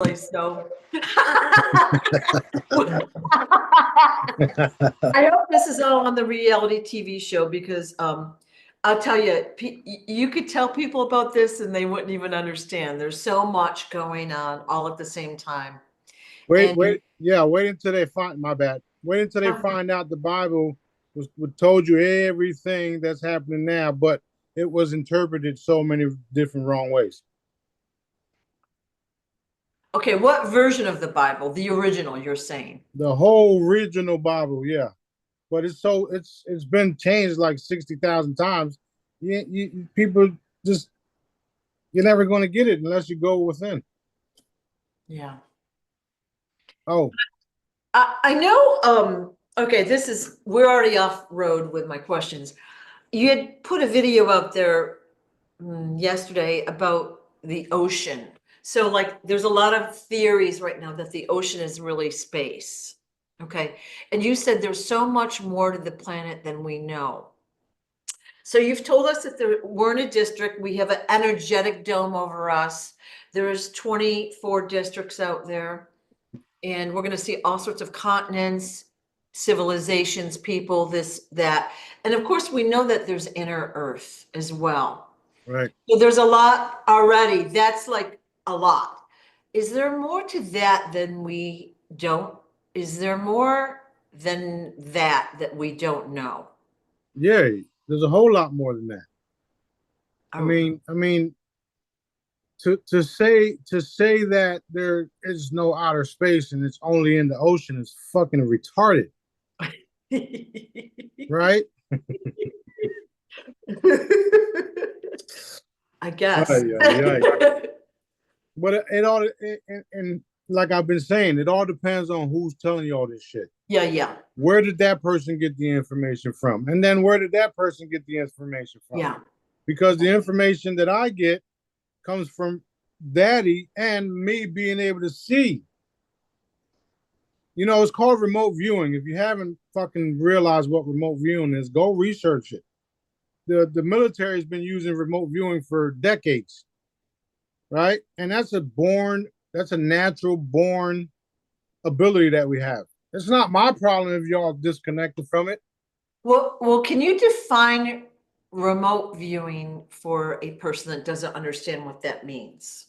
So I hope this is all on the reality TV show because I'll tell you, you could tell people about this and they wouldn't even understand. There's so much going on all at the same time. Wait, And wait, yeah, wait until they find, my bad. Wait until they uh, find out the Bible was told you everything that's happening now, but it was interpreted so many different wrong ways. okay, what version of the Bible? The original, you're saying? The whole original Bible, yeah. But it's been changed like 60,000 times. People just you're never going to get it unless you go within. Yeah. Oh, I know, okay, we're already off road with my questions. You had put a video out there yesterday about the ocean. So like there's a lot of theories right now that the ocean is really space. Okay. And you said there's so much more to the planet than we know. So you've told us that we're in a district, we have an energetic dome over us. There's 24 districts out there, and we're going to see all sorts of continents, civilizations, people, this, that. And of course, we know that there's inner Earth as well. right. So there's a lot already. That's like a lot. Is there more to that than we don't? Is there more than that we don't know? Yeah, there's a whole lot more than that. Oh, I mean, to say that there is no outer space and it's only in the ocean is fucking retarded, right? I guess. Ay, ay, ay. But it all and like I've been saying, it all depends on who's telling you all this shit. Yeah, yeah, Where did that person get the information from? And then where did that person get the information from? yeah. Because the information that I get comes from daddy and me being able to see. You know, it's called remote viewing. If you haven't fucking realized what remote viewing is, go research it. The military has been using remote viewing for decades, right? And that's a natural born ability that we have. It's not my problem if y'all disconnected from it. Well, can you define remote viewing for a person that doesn't understand what that means?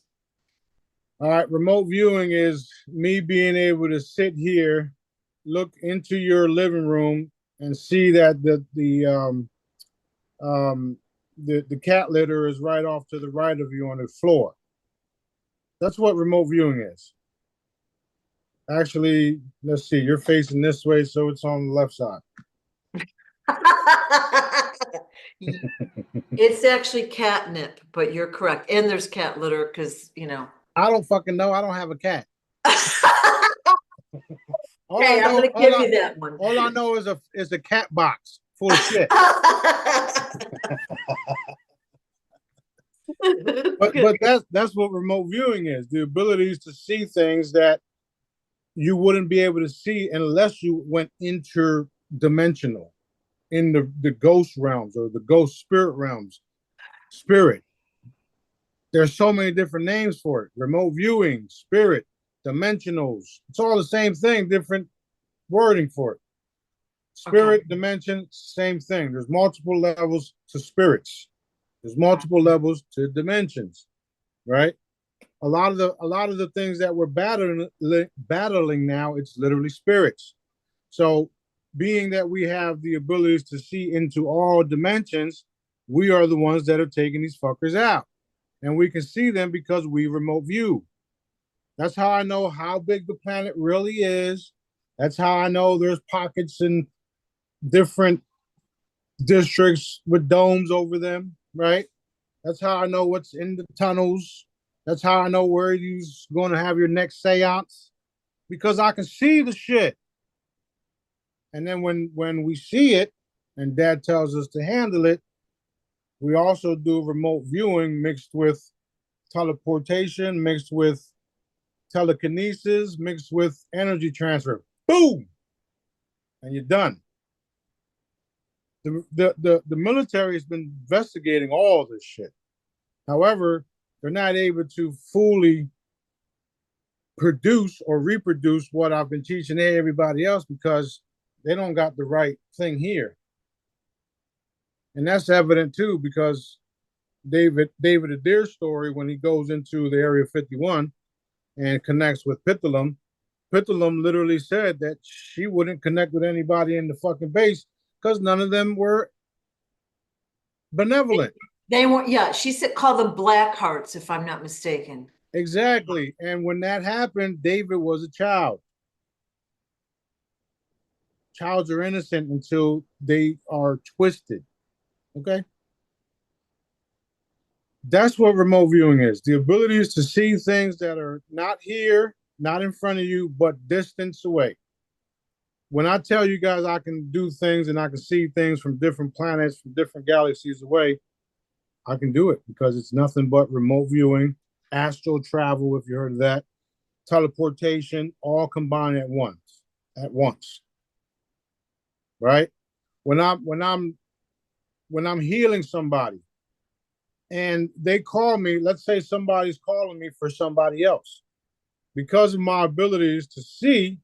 All right, remote viewing is me being able to sit here, look into your living room, and see that um, the cat litter is right off to the right of you on the floor. That's what remote viewing is. Actually, let's see. You're facing this way, so it's on the left side. It's actually catnip, but you're correct. And there's cat litter because, I don't fucking know. I don't have a cat. All I Okay, I'm know, gonna give you that one. all I know is a cat box full of shit. But that's what remote viewing is. The abilities to see things that you wouldn't be able to see unless you went interdimensional in the ghost realms or the ghost spirit realms. Spirit. There's so many different names for it. Remote viewing, spirit, dimensionals. It's all the same thing, different wording for it. Okay. Spirit, dimension, same thing. There's multiple levels to spirits. There's multiple levels to dimensions, right? A lot of the things that we're battling now, it's literally spirits. So, being that we have the abilities to see into all dimensions, we are the ones that are taking these fuckers out, and we can see them because we remote view. That's how I know how big the planet really is. That's how I know there's pockets in different districts with domes over them, right? That's how I know what's in the tunnels. That's how I know where you're going to have your next seance because I can see the shit. And then when we see it and dad tells us to handle it, we also do remote viewing mixed with teleportation, mixed with telekinesis, mixed with energy transfer. Boom! And you're done. The military has been investigating all this shit. However, they're not able to fully produce or reproduce what I've been teaching everybody else because they don't got the right thing here. And that's evident too, because David Adair's story, when he goes into the Area 51 and connects with Pithalum, Pithalum literally said that she wouldn't connect with anybody in the fucking base because none of them were benevolent. They weren't, yeah, she said call them black hearts, if I'm not mistaken. Exactly. And when that happened, David was a child. Childs are innocent until they are twisted. Okay? That's what remote viewing is. The ability is to see things that are not here, not in front of you, but distance away. When I tell you guys I can do things and I can see things from different planets, from different galaxies away, I can do it because it's nothing but remote viewing, astral travel, if you heard of that, teleportation, all combined at once. Right? When I'm healing somebody and they call me, let's say somebody's calling me for somebody else. Because of my abilities to see,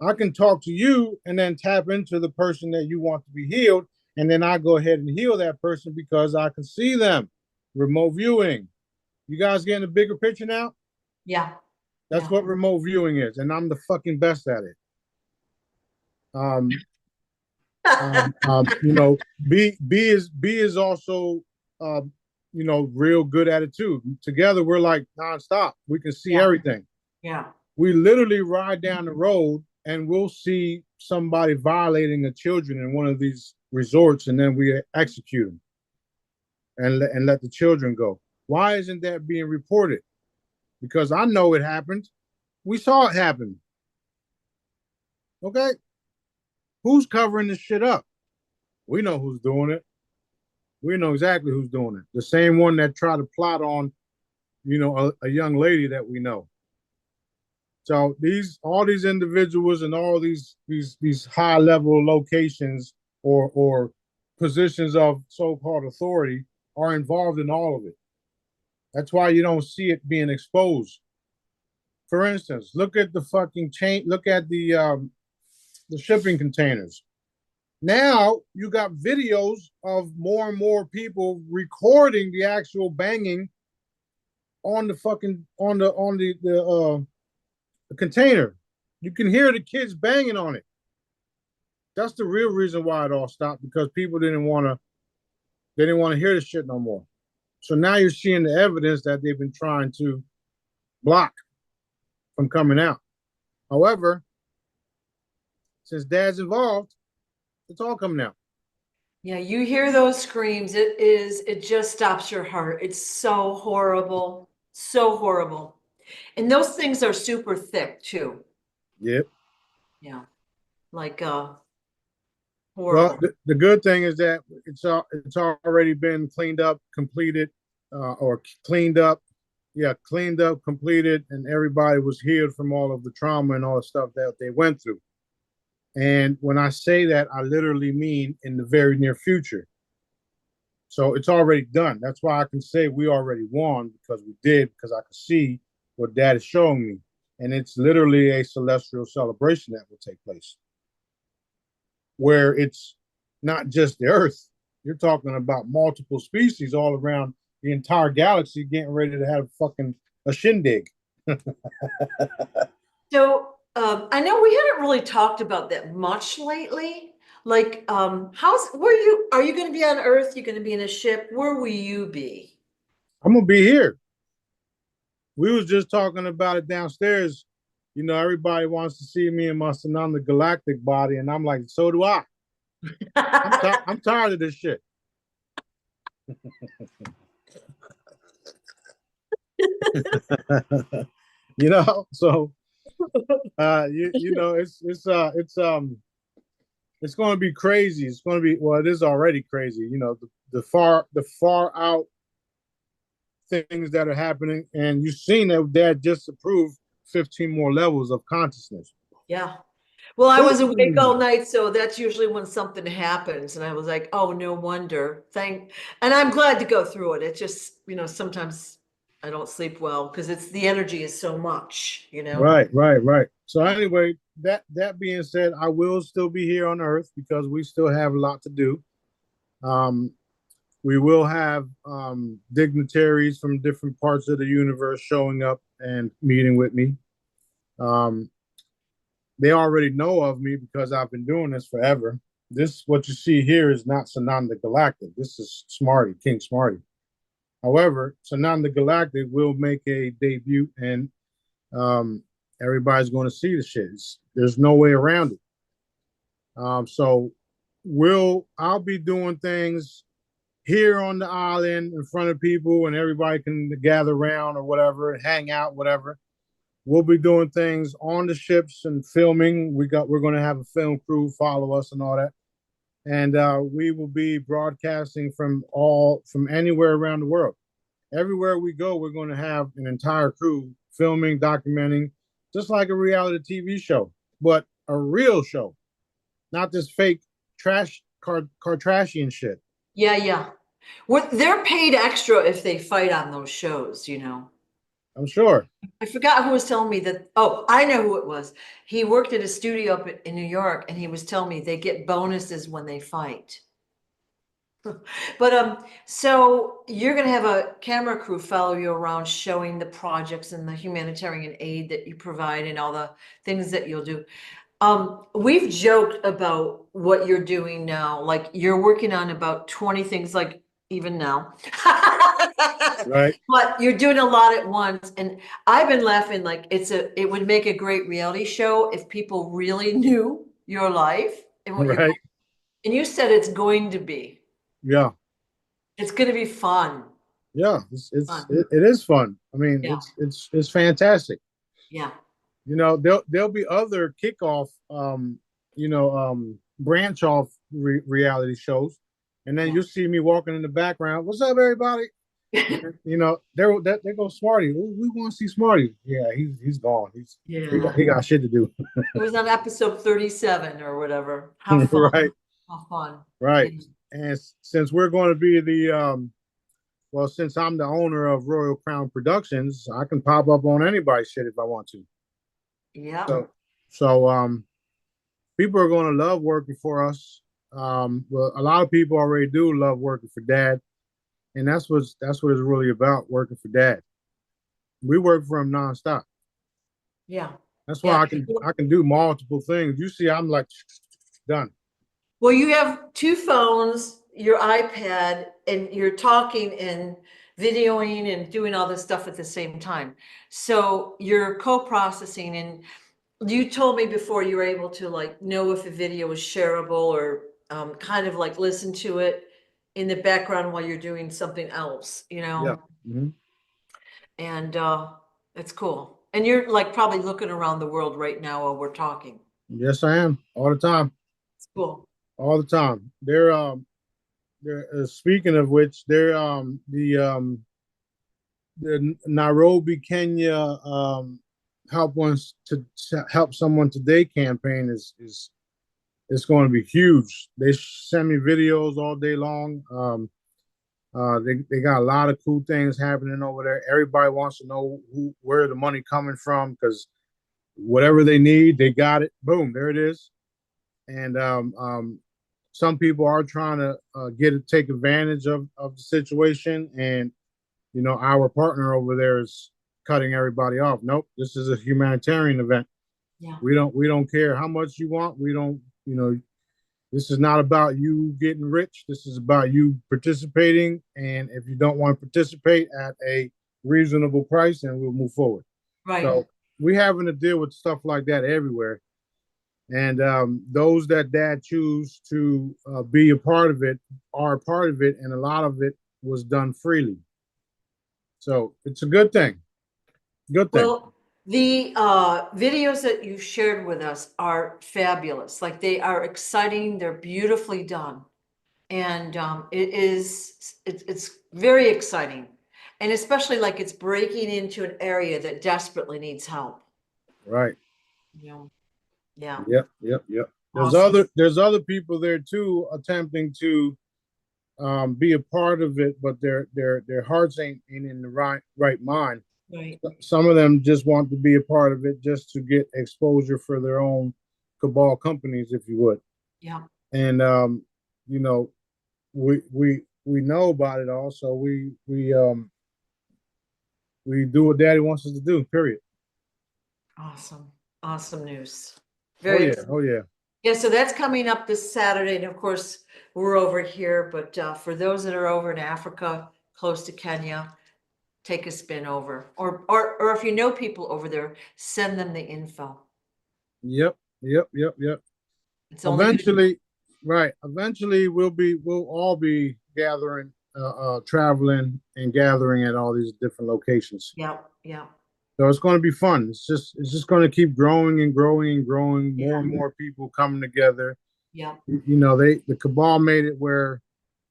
I can talk to you and then tap into the person that you want to be healed. And then I go ahead and heal that person because I can see them. Remote viewing. You guys getting a bigger picture now? Yeah. That's what remote viewing is. And I'm the fucking best at it. You know, B is also you know, real good at it too. Together we're like nonstop. We can see everything. Yeah. We literally ride down the road and we'll see somebody violating the children in one of these resorts, and then we execute them and let the children go. Why isn't that being reported? Because I know it happened. We saw it happen. Okay? Who's covering this shit up? We know who's doing it. We know exactly who's doing it. The same one that tried to plot on, you know, a young lady that we know. So all these individuals and all these high level locations or positions of so-called authority are involved in all of it. That's why you don't see it being exposed. For instance, look at the fucking chain. Look at the shipping containers. Now you got videos of more and more people recording the actual banging on the fucking on the container. You can hear the kids banging on it. That's the real reason why it all stopped, because people didn't want to hear this shit no more. So now you're seeing the evidence that they've been trying to block from coming out. However, since Dad's involved, it's all coming out. Yeah, you hear those screams. It just stops your heart. It's so horrible. So horrible. And those things are super thick too. Yep. Yeah. Like Well, horrible. the good thing is that it's already been cleaned up, completed, or cleaned up. Yeah, cleaned up, completed, and everybody was healed from all of the trauma and all the stuff that they went through. And when I say that, I literally mean in the very near future. So it's already done. That's why I can say we already won, because we did, because I can see what Dad is showing me. And it's literally a celestial celebration that will take place, where it's not just the Earth. You're talking about multiple species all around the entire galaxy getting ready to have fucking a shindig. So I know we haven't really talked about that much lately. Like, are you going to be on Earth? You're going to be in a ship? Where will you be? I'm gonna be here. We was just talking about it downstairs. You know, everybody wants to see me in my Intergalactic body, and I'm like, so do I. I'm tired of this shit. You know, so you know, it's going to be crazy. It's going to be, well, it is already crazy. You know, the far out things that are happening, and you've seen that Dad just approved 15 more levels of consciousness. Yeah. Well, I was awake all night, so that's usually when something happens. And I was like, oh, no wonder. And I'm glad to go through it. It just, you know, sometimes I don't sleep well because it's the energy is so much, you know? Right, right, right. So anyway, that being said, I will still be here on Earth because we still have a lot to do. Um, we will have dignitaries from different parts of the universe showing up and meeting with me. Um, they already know of me because I've been doing this forever. This, what you see here, is not Sananda Galactic. This is Smarty, King Smarty. However, Sananda Galactic will make a debut, and um, everybody's going to see the shit. There's no way around it. So I'll be doing things here on the island in front of people, and everybody can gather around or whatever, hang out, whatever. We'll be doing things on the ships and filming. We're going to have a film crew follow us and all that, and we will be broadcasting from anywhere around the world. Everywhere we go, we're going to have an entire crew filming, documenting, just like a reality TV show, but a real show, not this fake trash Kardashian shit. Yeah, yeah. They're paid extra if they fight on those shows, you know. I'm sure. I forgot who was telling me that. Oh, I know who it was. He worked at a studio up in New York, and he was telling me they get bonuses when they fight. But so you're gonna have a camera crew follow you around showing the projects and the humanitarian aid that you provide and all the things that you'll do. We've joked about what you're doing now, like you're working on about 20 things, like even now. Right. But you're doing a lot at once, and I've been laughing like it would make a great reality show if people really knew your life and what you're going. Right. And you said it's going to be. Yeah. It's going to be fun. Yeah. Fun. It is fun. I mean, Yeah. it's fantastic. Yeah. You know, there'll be other kickoff, branch off reality shows, and then Yeah. you'll see me walking in the background. What's up, everybody? You know, there goes Smarty. We want to see Smarty. Yeah, he's gone. Yeah. He got shit to do. It was on episode 37 or whatever. How fun. Right. How fun. Right. Yeah. And since we're going to be since I'm the owner of Royal Crown Productions, I can pop up on anybody's shit if I want to. Yeah. So people are going to love working for us. Well, a lot of people already do love working for Dad, and that's what it's really about, working for Dad. We work for him nonstop. Yeah. That's why Yeah. I can do multiple things. You see, I'm like done. Well, you have two phones, your iPad, and you're talking and videoing and doing all this stuff at the same time. So you're co-processing, and you told me before you were able to like know if a video was shareable or kind of like listen to it in the background while you're doing something else, you Yeah. know? Mm-hmm. And it's cool. And you're like probably looking around the world right now while we're talking. Yes, I am all the time. It's cool. All the time. They're speaking of which, the Nairobi, Kenya, help someone today campaign is it's going to be huge. They send me videos all day long. They got a lot of cool things happening over there. Everybody wants to know where the money coming from, because whatever they need, they got it. Boom, there it is. And some people are trying to take advantage of the situation, and our partner over there is cutting everybody off. Nope, this is a humanitarian event. Yeah. We don't care how much you want. We don't, this is not about you getting rich. This is about you participating. And if you don't want to participate at a reasonable price, then we'll move forward. Right. So we having to deal with stuff like that everywhere. And those that Dad choose to be a part of it are a part of it, and a lot of it was done freely. So it's a good thing. Good thing. Well, the videos that you shared with us are fabulous. Like, they are exciting. They're beautifully done. And it's very exciting. And especially like it's breaking into an area that desperately needs help. Right. Yeah. Yeah. Yep. Awesome. There's other people there too attempting to be a part of it, but their hearts ain't in the right mind. Right. Some of them just want to be a part of it just to get exposure for their own cabal companies, if you would. Yeah. And you know, we know about it all, so we do what Daddy wants us to do. Period. Awesome. Awesome news. Oh Very yeah, oh yeah. Yeah, so that's coming up this Saturday, and of course, we're over here, but for those that are over in Africa, close to Kenya, take a spin over. Or if you know people over there, send them the info. Yep, yep. It's only gonna be, Eventually, right. Eventually, we'll all be gathering, traveling and gathering at all these different locations. yeah, yeah, So it's going to be fun. It's just going to keep growing and growing and growing. More yeah, and more people coming together. yeah. You know, the cabal made it where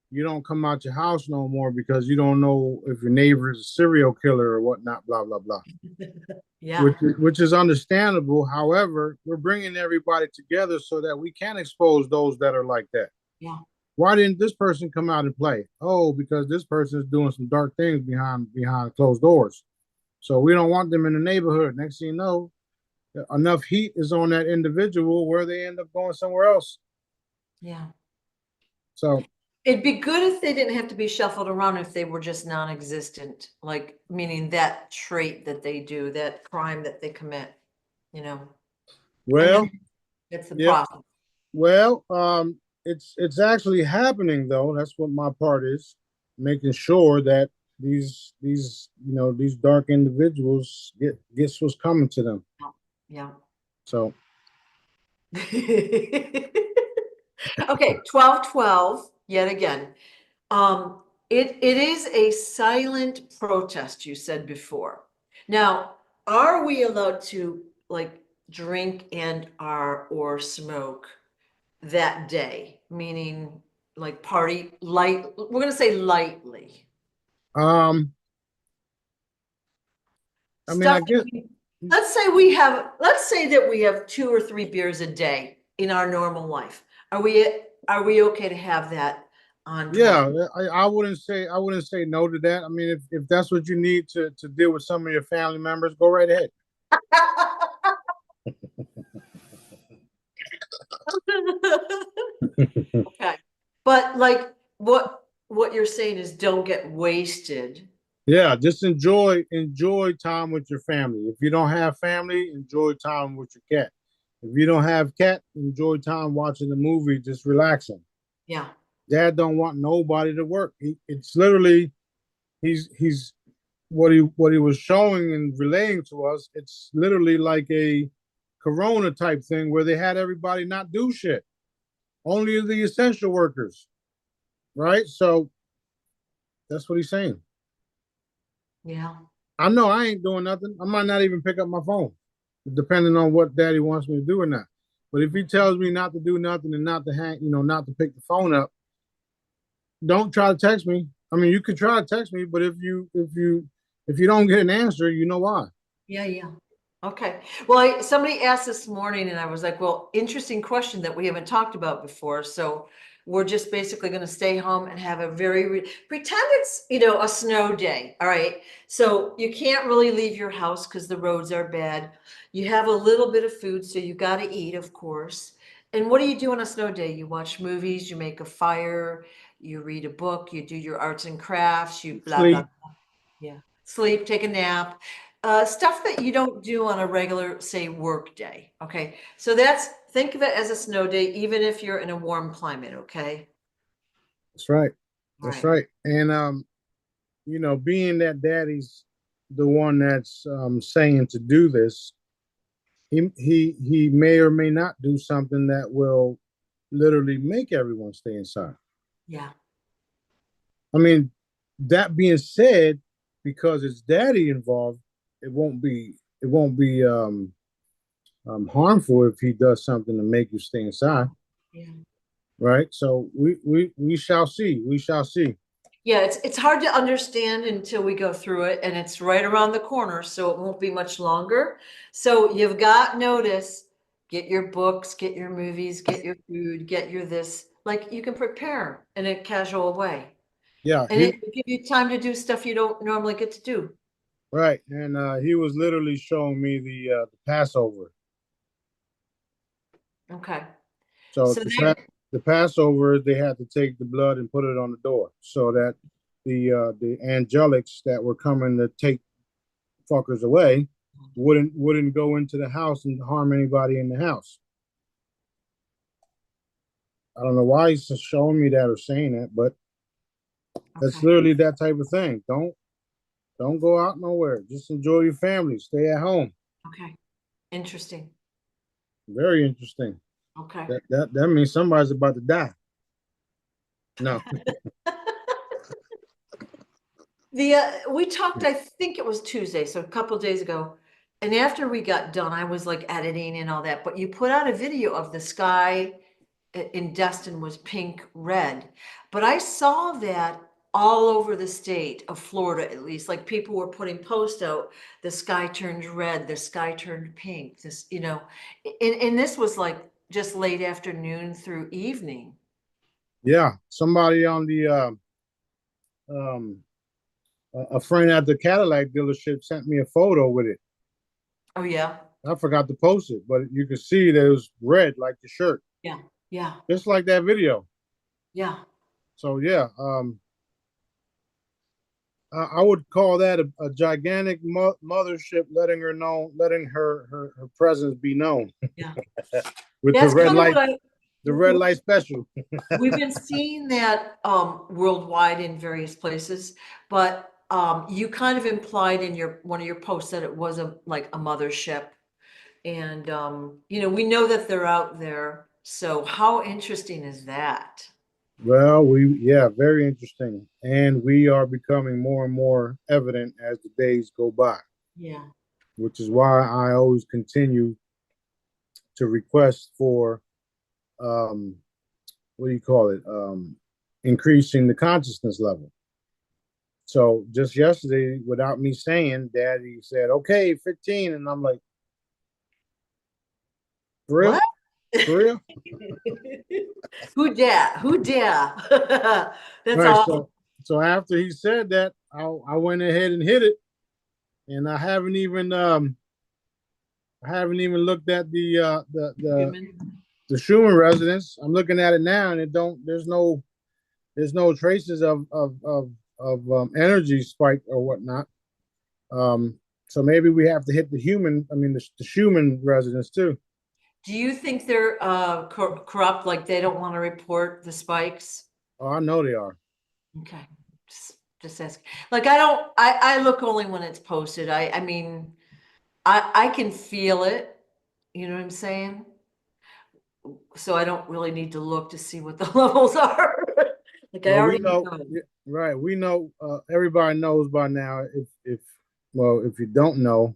you don't come out your house no more because you don't know if your neighbor is a serial killer or whatnot. Blah blah blah. Yeah, Which is understandable. However, we're bringing everybody together so that we can expose those that are like that. yeah, Why didn't this person come out and play? Oh, because this person is doing some dark things behind closed doors. So we don't want them in the neighborhood. Next thing you know, enough heat is on that individual where they end up going somewhere else. yeah. So It'd be good if they didn't have to be shuffled around if they were just non-existent, like meaning that trait that they do, that crime that they commit, you know. And well, then it's the yep. process. Well, it's actually happening though. That's what my part is, making sure that these dark individuals gets what's coming to them. Yeah. So Okay, 12/12, yet again. Um, it is a silent protest, you said before. Now, are we allowed to like drink and or smoke that day? Meaning like party light, we're gonna say lightly. um, I mean, Stuff I guess let's say that we have 2 or 3 beers a day in our normal life. Are we okay to have that on 12? yeah. I wouldn't say no to that. I mean, if that's what you need to deal with some of your family members, go right ahead. Okay. But like what you're saying is don't get wasted. Yeah, just enjoy time with your family. If you don't have family, enjoy time with your cat. If you don't have cat, enjoy time watching the movie, just relaxing. Yeah. Dad don't want nobody to work. It's literally he's what he was showing and relaying to us. It's literally like a Corona type thing where they had everybody not do shit, only the essential workers, right? So that's what he's saying. Yeah. I know I ain't doing nothing. I might not even pick up my phone, depending on what Daddy wants me to do or not. But if he tells me not to do nothing and not to not to pick the phone up, don't try to text me. I mean, you could try to text me, but if you don't get an answer, you know why. Yeah, yeah. Okay. Well, somebody asked this morning and I was like, well, interesting question that we haven't talked about before. So we're just basically going to stay home and have a pretend it's, a snow day. All right. So you can't really leave your house because the roads are bad. You have a little bit of food, so you got to eat, of course. And what do you do on a snow day? You watch movies, you make a fire, you read a book, you do your arts and crafts, you blah, blah, Sleep. blah. Yeah. Sleep, take a nap, stuff that you don't do on a regular, say, work day. Okay. So think of it as a snow day, even if you're in a warm climate. Okay. That's right. All That's right. right. And being that Daddy's the one that's saying to do this, he may or may not do something that will literally make everyone stay inside. Yeah. I mean, that being said, because it's Daddy involved, it won't be harmful if he does something to make you stay inside, Yeah. right? So we shall see. We shall see. Yeah. It's hard to understand until we go through it, and it's right around the corner, so it won't be much longer. So you've got notice. Get your books, get your movies, get your food, get your this. like you can prepare in a casual way. Yeah, And it will give you time to do stuff you don't normally get to do. right. And he was literally showing me the Passover. Okay. So So there, the Passover, they had to take the blood and put it on the door so that the angelics that were coming to take fuckers away wouldn't go into the house and harm anybody in the house. I don't know why he's just showing me that or saying that, but that's okay, literally that type of thing. Don't go out nowhere. Just enjoy your family. Stay at home. okay. Interesting. Very interesting. Okay. That means somebody's about to die. No. We talked, I think it was Tuesday, so a couple of days ago. And after we got done, I was like editing and all that, but you put out a video of the sky in Destin was pink red. But I saw that all over the state of Florida, at least, like people were putting posts out, the sky turned red, the sky turned pink, this, and this was like just late afternoon through evening. Yeah. Somebody on the um a friend at the Cadillac dealership sent me a photo with it. Oh, yeah. I forgot to post it, but you could see that it was red like the shirt, Yeah. Yeah. just like that video. Yeah. So yeah, I would call that a gigantic mothership, letting her presence be known Yeah. with That's kind of what the red light special. we've been seeing that worldwide in various places, but you kind of implied in your one of your posts that it was like a mothership. And we know that they're out there. So how interesting is that? Well, yeah, very interesting, and we are becoming more and more evident as the days go by, Yeah. which is why I always continue to request for what do you call it? Increasing the consciousness level. So just yesterday, without me saying, Daddy said, "Okay, 15," and I'm like, "For real? What? For real?" Who dare? Who dare? That's Right. awesome. So after he said that, I went ahead and hit it, and I haven't even looked at Human. the Schumann residence. I'm looking at it now, and it don't. There's no traces of energy spike or whatnot. So maybe we have to hit the Schumann residence too. Do you think they're corrupt, like they don't want to report the spikes? Oh, I know they are. Okay. Just ask. Like I look only when it's posted. I mean, I can feel it. You know what I'm saying? So I don't really need to look to see what the levels are. Like I Well, we already know, know. right? We know. Everybody knows by now. If you don't know,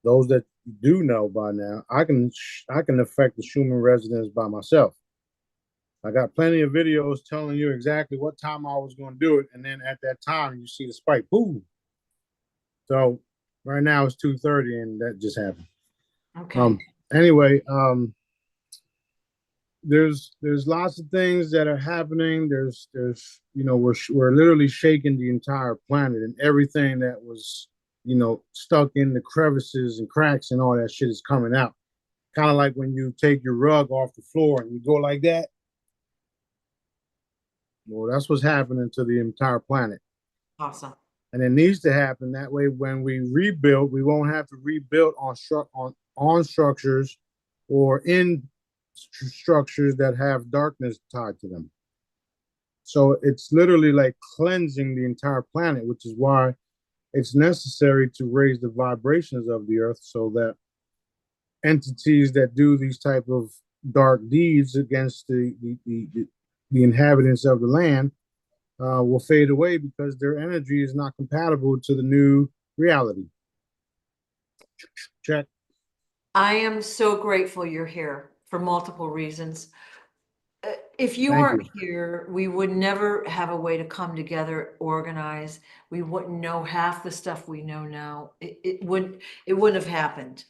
those that do know by now, I can affect the Schumann residence by myself. I got plenty of videos telling you exactly what time I was going to do it, and then at that time you see the spike, boom. So right now it's 2:30, and that just happened. Okay. Anyway, there's lots of things that are happening. There's we're literally shaking the entire planet, and everything that was stuck in the crevices and cracks and all that shit is coming out. Kind of like when you take your rug off the floor and you go like that. Well, that's what's happening to the entire planet. Awesome. And it needs to happen that way. When we rebuild, we won't have to rebuild on structures or in structures that have darkness tied to them. So it's literally like cleansing the entire planet, which is why it's necessary to raise the vibrations of the earth so that entities that do these type of dark deeds against the inhabitants of the land will fade away because their energy is not compatible to the new reality. Check. I am so grateful you're here for multiple reasons. If you Thank weren't you. here, we would never have a way to come together, organize. We wouldn't know half the stuff we know now. It wouldn't have happened.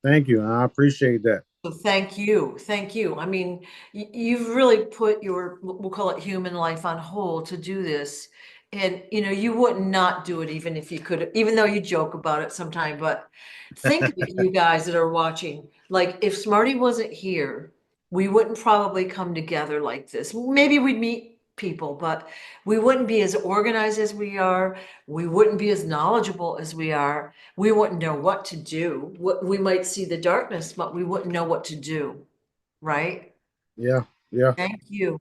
Thank you. I appreciate that. So thank you, thank you. I mean, you've really put your, we'll call it human life on hold to do this. And, you know, you would not do it even if you could, even though you joke about it sometime, but think of it, you guys that are watching, like if Smarty wasn't here, we wouldn't probably come together like this. Maybe we'd meet people, but we wouldn't be as organized as we are. We wouldn't be as knowledgeable as we are. We wouldn't know what to do. We might see the darkness, but we wouldn't know what to do, right? Yeah, yeah, Thank you.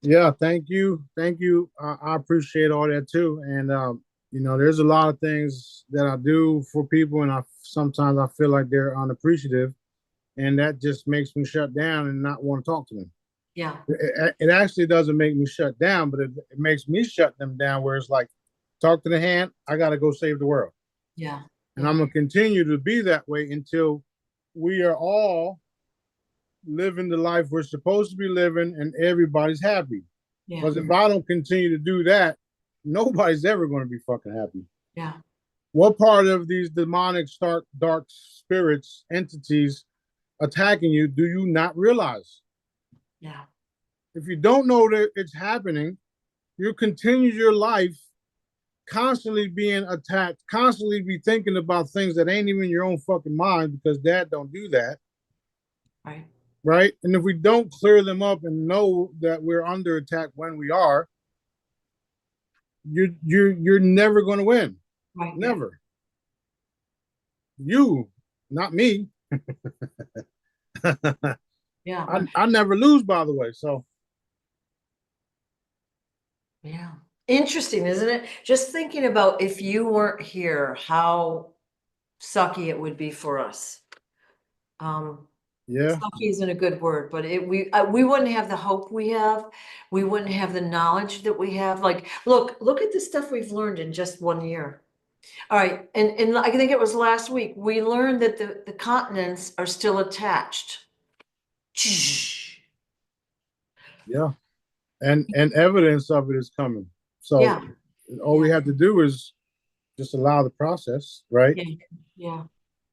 yeah. Thank you, thank you. I appreciate all that too. And you know, there's a lot of things that I do for people, and I sometimes I feel like they're unappreciative, and that just makes me shut down and not want to talk to them. Yeah, It actually doesn't make me shut down, but it makes me shut them down. Where it's like, talk to the hand. I got to go save the world, yeah, and yeah, I'm gonna continue to be that way until we are all living the life we're supposed to be living, and everybody's happy. yeah, Because if I don't continue to do that, nobody's ever going to be fucking happy. yeah, What part of these demonic, dark spirits, entities attacking you do you not realize? yeah, If you don't know that it's happening, you continue your life constantly being attacked, constantly be thinking about things that ain't even your own fucking mind because dad don't do that, right, right? And if we don't clear them up and know that we're under attack when we are, you're never going to win. right, Never. You, not me. yeah, I never lose, by the way. So yeah. Interesting, isn't it? Just thinking about if you weren't here, how sucky it would be for us. Um, yeah, Sucky isn't a good word, but we wouldn't have the hope we have. We wouldn't have the knowledge that we have. Like, look at the stuff we've learned in just 1 year. All right, and I think it was last week, we learned that the continents are still attached. yeah. And evidence of it is coming. So Yeah, all yeah, we have to do is just allow the process, right? yeah, yeah,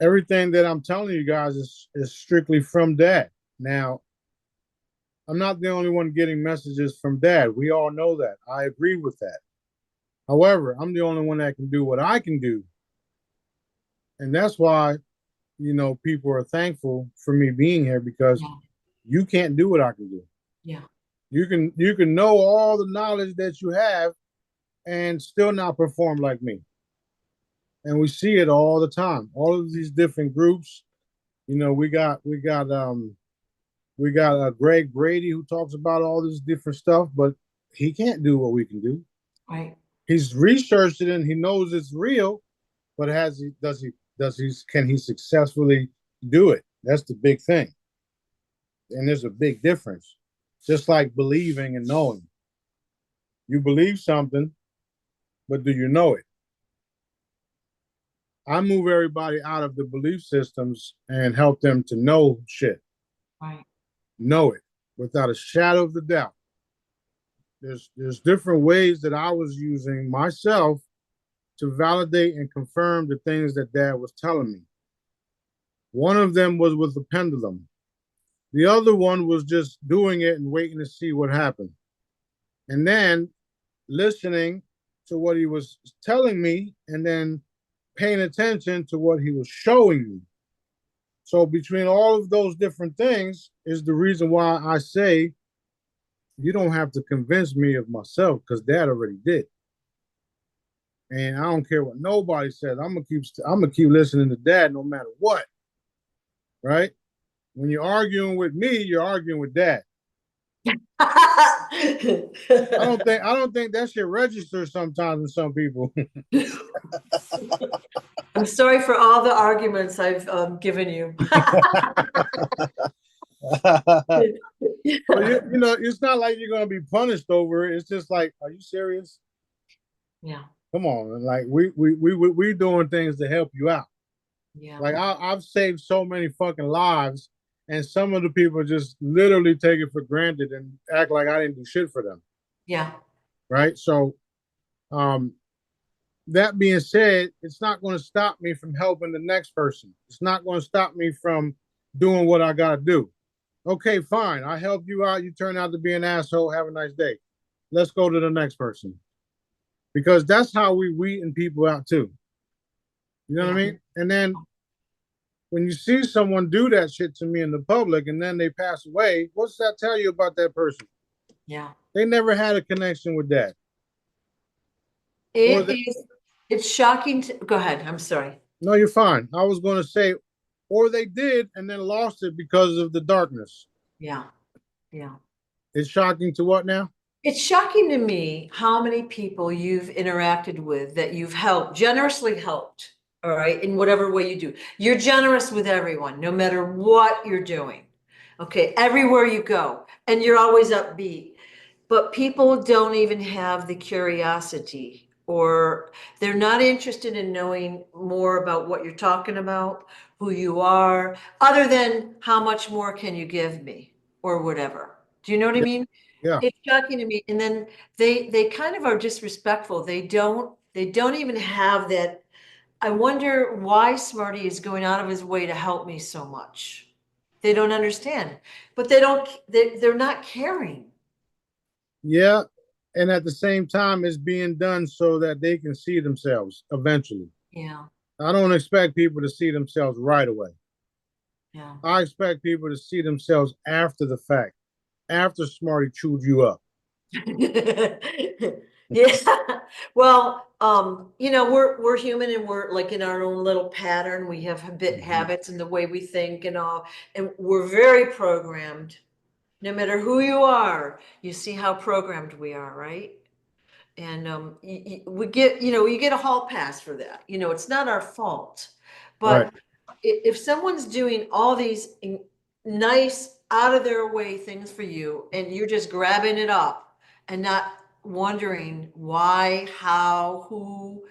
Everything that I'm telling you guys is strictly from dad. Now, I'm not the only one getting messages from dad. We all know that. I agree with that. However, I'm the only one that can do what I can do. And that's why, you know, people are thankful for me being here because yeah, you can't do what I can do. yeah, You can know all the knowledge that you have and still not perform like me. And we see it all the time. All of these different groups. You know, we got Greg Brady who talks about all this different stuff, but he can't do what we can do. right, He's researched it and he knows it's real, but can he successfully do it? That's the big thing. And there's a big difference. Just like believing and knowing. You believe something, but do you know it? I move everybody out of the belief systems and help them to know shit. right, Know it without a shadow of the doubt. There's different ways that I was using myself to validate and confirm the things that dad was telling me. One of them was with the pendulum. The other one was just doing it and waiting to see what happened. And then listening to what he was telling me and then paying attention to what he was showing me. So between all of those different things is the reason why I say you don't have to convince me of myself because dad already did. And I don't care what nobody says. I'm gonna keep listening to dad no matter what. Right? When you're arguing with me, you're arguing with dad. I don't think that shit registers sometimes in some people. I'm sorry for all the arguments I've given you. But you know, it's not like you're gonna be punished over it. It's just like, are you serious? Yeah, Come on, like we doing things to help you out. yeah, Like I've saved so many fucking lives, and some of the people just literally take it for granted and act like I didn't do shit for them. yeah, Right? So, um, that being said, it's not going to stop me from helping the next person. It's not going to stop me from doing what I gotta do. Okay, fine. I helped you out. You turn out to be an asshole. Have a nice day. Let's go to the next person. Because that's how we weeding people out too. You know what I Yeah. mean? And then when you see someone do that shit to me in the public and then they pass away, what's that tell you about that person? Yeah. They never had a connection with that. Or It the, is, it's shocking to, go ahead. I'm sorry. no, you're fine. I was going to say, or they did and then lost it because of the darkness. Yeah. Yeah. It's shocking to what now? It's shocking to me how many people you've interacted with that you've helped, generously helped, all right, in whatever way you do. You're generous with everyone, no matter what you're doing. Okay, everywhere you go, and you're always upbeat. But people don't even have the curiosity, or they're not interested in knowing more about what you're talking about, who you are, other than how much more can you give me, or whatever. Do you know what I Yeah. mean? Yeah. It's shocking to me. And then they kind of are disrespectful. They don't even have that. I wonder why Smarty is going out of his way to help me so much. They don't understand. But they're not caring. Yeah. And at the same time, it's being done so that they can see themselves eventually. Yeah, I don't expect people to see themselves right away. yeah. I expect people to see themselves after the fact, after Smarty chewed you up. Yeah. Well, we're human and we're like in our own little pattern. We have Mhm. habits and the way we think and all, and we're very programmed. No matter who you are, you see how programmed we are, right? And we get, you get a hall pass for that. It's not our fault. Right. But if someone's doing all these nice, out of their way things for you, and you're just grabbing it up and not wondering why, how, who,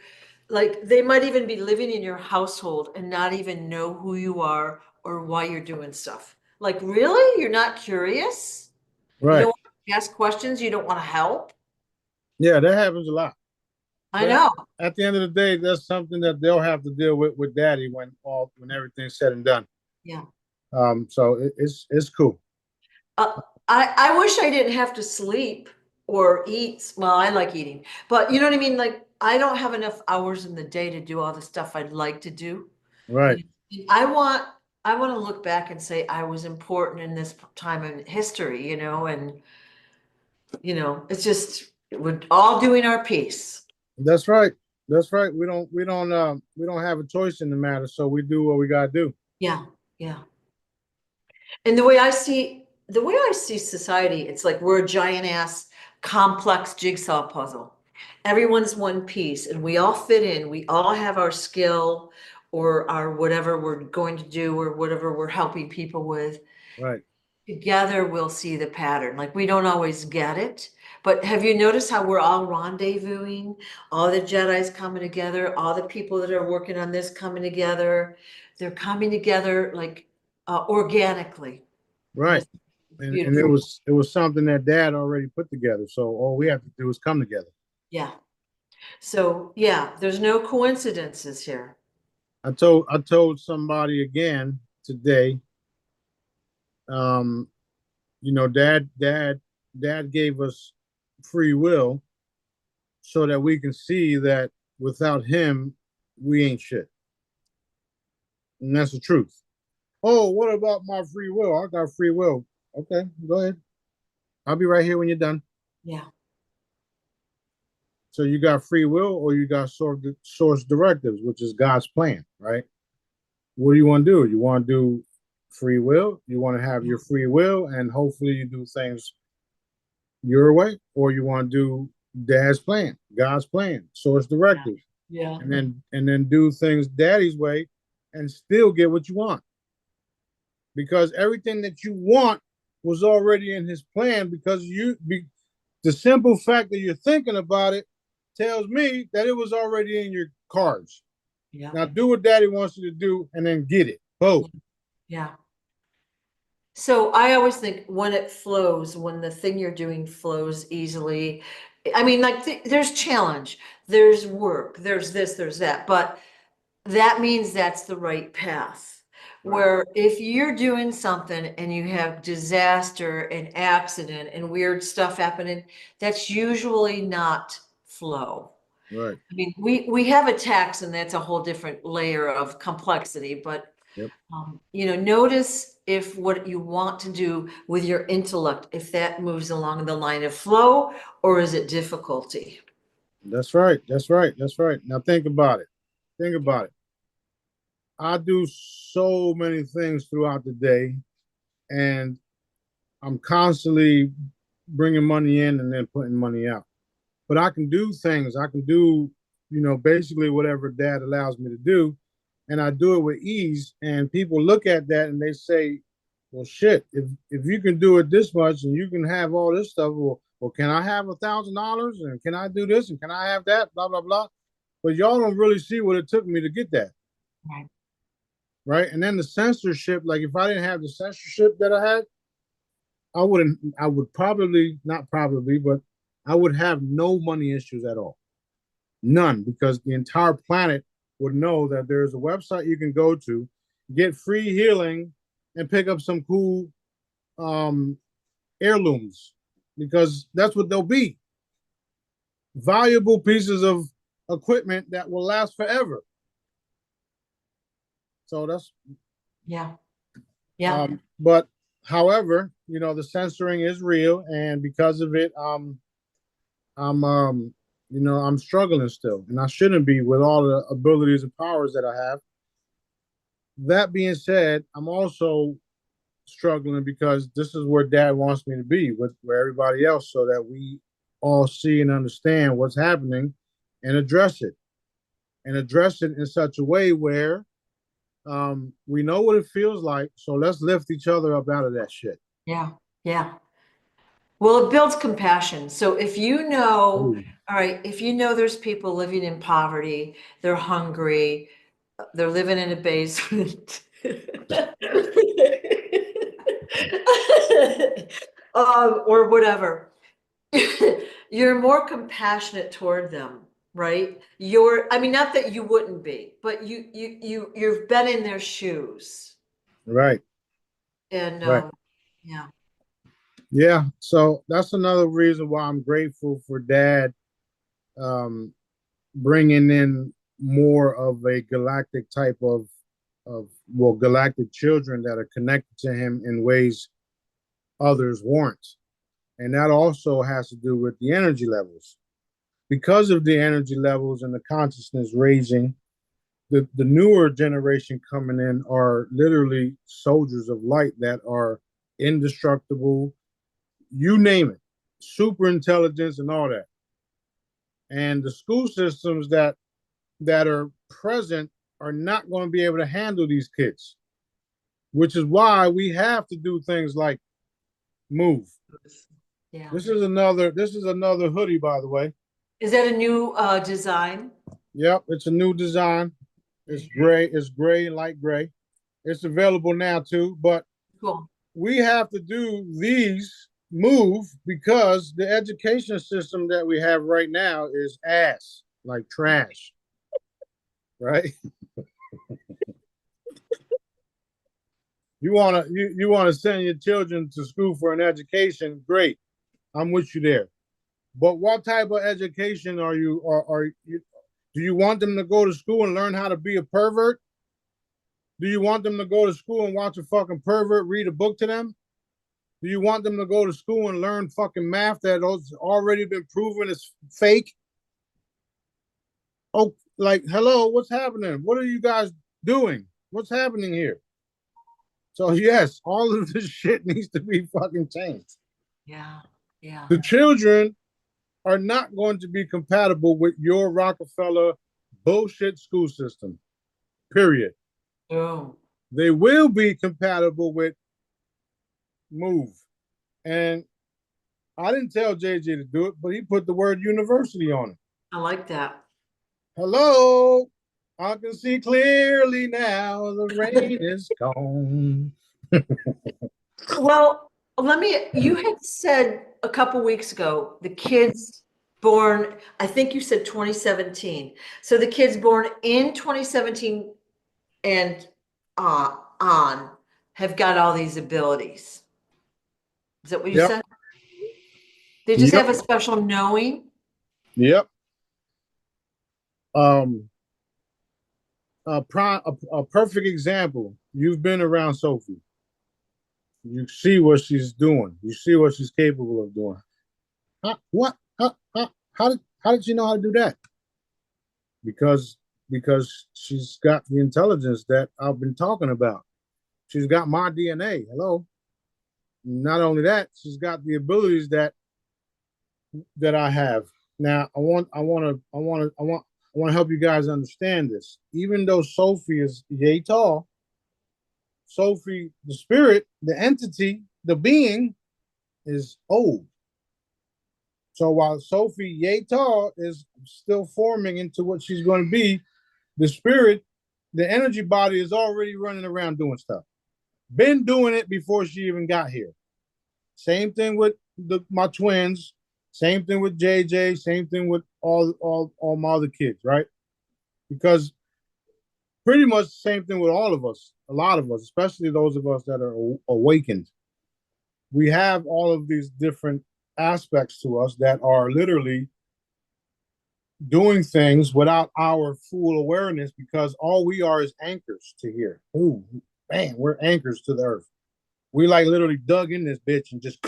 like they might even be living in your household and not even know who you are or why you're doing stuff. Like, really? You're not curious? You don't Right. want to ask questions? You don't want to help? Yeah, that happens a lot. I But know. at the end of the day, that's something that they'll have to deal with daddy when everything's said and done. Yeah. So it's cool. Uh, I wish I didn't have to sleep or eat. Well, I like eating, but you know what I mean? Like, I don't have enough hours in the day to do all the stuff I'd like to do. Right. And I want to look back and say I was important in this time in history, and it's just we're all doing our piece. That's right. That's right. We don't have a choice in the matter, so we do what we gotta do. Yeah, yeah. And the way I see society, it's like we're a giant ass complex jigsaw puzzle. Everyone's one piece and we all fit in. We all have our skill or our whatever we're going to do or whatever we're helping people with. Right. Together we'll see the pattern. Like we don't always get it, but have you noticed how we're all rendezvousing? All the Jedi's coming together, all the people that are working on this coming together. They're coming together like organically. And Right. it's And it beautiful. was something that dad already put together. So all we have to do is come together. Yeah. So yeah, there's no coincidences here. I told somebody again today, um, dad gave us free will so that we can see that without him, we ain't shit. And that's the truth. Oh, what about my free will? I got free will. Okay, go ahead. I'll be right here when you're done. Yeah. So you got free will or you got source directives, which is God's plan, right? What do you want to do? You want to do free will? You want to have your free will and hopefully you do things your way, or you want to do dad's plan, God's plan, source directives, Yeah. and then do things daddy's way and still get what you want. Because everything that you want was already in his plan because the simple fact that you're thinking about it tells me that it was already in your cards. Yeah. Now do what daddy wants you to do and then get it. Boom. Yeah. So I always think when it flows, when the thing you're doing flows easily, I mean, like there's challenge, there's work, there's this, there's that, but that means that's the right path. where if you're doing something and you have disaster and accident and weird stuff happening, that's usually not flow. Right. I mean, we have a tax and that's a whole different layer of complexity, but Yep. you know, notice if what you want to do with your intellect, if that moves along the line of flow or is it difficulty? That's right. That's right. That's right. Now think about it. Think about it. I do so many things throughout the day, and I'm constantly bringing money in and then putting money out. But I can do things. I can do, basically whatever dad allows me to do, and I do it with ease. And people look at that and they say, "Well, shit, if you can do it this much and you can have all this stuff, well, can I have $1,000 and can I do this and can I have that? Blah blah blah." But y'all don't really see what it took me to get that. Right. Right. And then the censorship, like if I didn't have the censorship that I had, I would probably, not probably, but I would have no money issues at all. None, because the entire planet would know that there's a website you can go to, get free healing, and pick up some cool um, heirlooms, because that's what they'll be. Valuable pieces of equipment that will last forever. So that's Yeah. Yeah. but however, the censoring is real, and because of it, I'm struggling still, and I shouldn't be with all the abilities and powers that I have. That being said, I'm also struggling because this is where dad wants me to be with where everybody else, so that we all see and understand what's happening and address it in such a way where we know what it feels like. So let's lift each other up out of that shit. Yeah. Yeah. Well, it builds compassion. So if you know, Ooh. all right, if you know there's people living in poverty, they're hungry, they're living in a basement. Or whatever. You're more compassionate toward them, right? I mean, not that you wouldn't be, but you've been in their shoes. Right. And Right. yeah. Yeah. So that's another reason why I'm grateful for dad um, bringing in more of a galactic type of galactic children that are connected to him in ways others weren't. And that also has to do with the energy levels. Because of the energy levels and the consciousness raising, the newer generation coming in are literally soldiers of light that are indestructible, you name it, super intelligence and all that. And the school systems that are present are not going to be able to handle these kids, which is why we have to do things like MOUVE. Yeah. This is another hoodie, by the way. Is that a new design? Yep, it's a new design. It's gray, light gray. It's available now too, but Cool. we have to do these MOUVE because the education system that we have right now is ass, like trash, right? You wanna send your children to school for an education, great. I'm with you there. But what type of education are you do you want them to go to school and learn how to be a pervert? Do you want them to go to school and watch a fucking pervert read a book to them? Do you want them to go to school and learn fucking math that has already been proven is fake? Oh, like, hello, what's happening? What are you guys doing? What's happening here? So yes, all of this shit needs to be fucking changed. Yeah. Yeah. The children are not going to be compatible with your Rockefeller bullshit school system. Period. Oh. They will be compatible with MOUVE. And I didn't tell JJ to do it, but he put the word university on it. I like that. Hello, I can see clearly now. The rain is gone. Well, you had said a couple weeks ago, the kids born, I think you said 2017. So the kids born in 2017 and on have got all these abilities. Is that what you Yep. said? They just Yep. have a special knowing. Yep. A perfect example. You've been around Sophie. You see what she's doing. You see what she's capable of doing. What? How did you know how to do that? Because she's got the intelligence that I've been talking about. She's got my DNA. Hello. Not only that, she's got the abilities that I have. Now, I want to help you guys understand this. Even though Sophie is yay tall, Sophie, the spirit, the entity, the being, is old. So while Sophie yay tall is still forming into what she's going to be, the spirit, the energy body is already running around doing stuff. Been doing it before she even got here. Same thing with my twins. Same thing with JJ. Same thing with all my other kids, right? Because pretty much the same thing with all of us. A lot of us, especially those of us that are awakened. We have all of these different aspects to us that are literally doing things without our full awareness, because all we are is anchors to here. Ooh, man, we're anchors to the earth. We like literally dug in this bitch and just,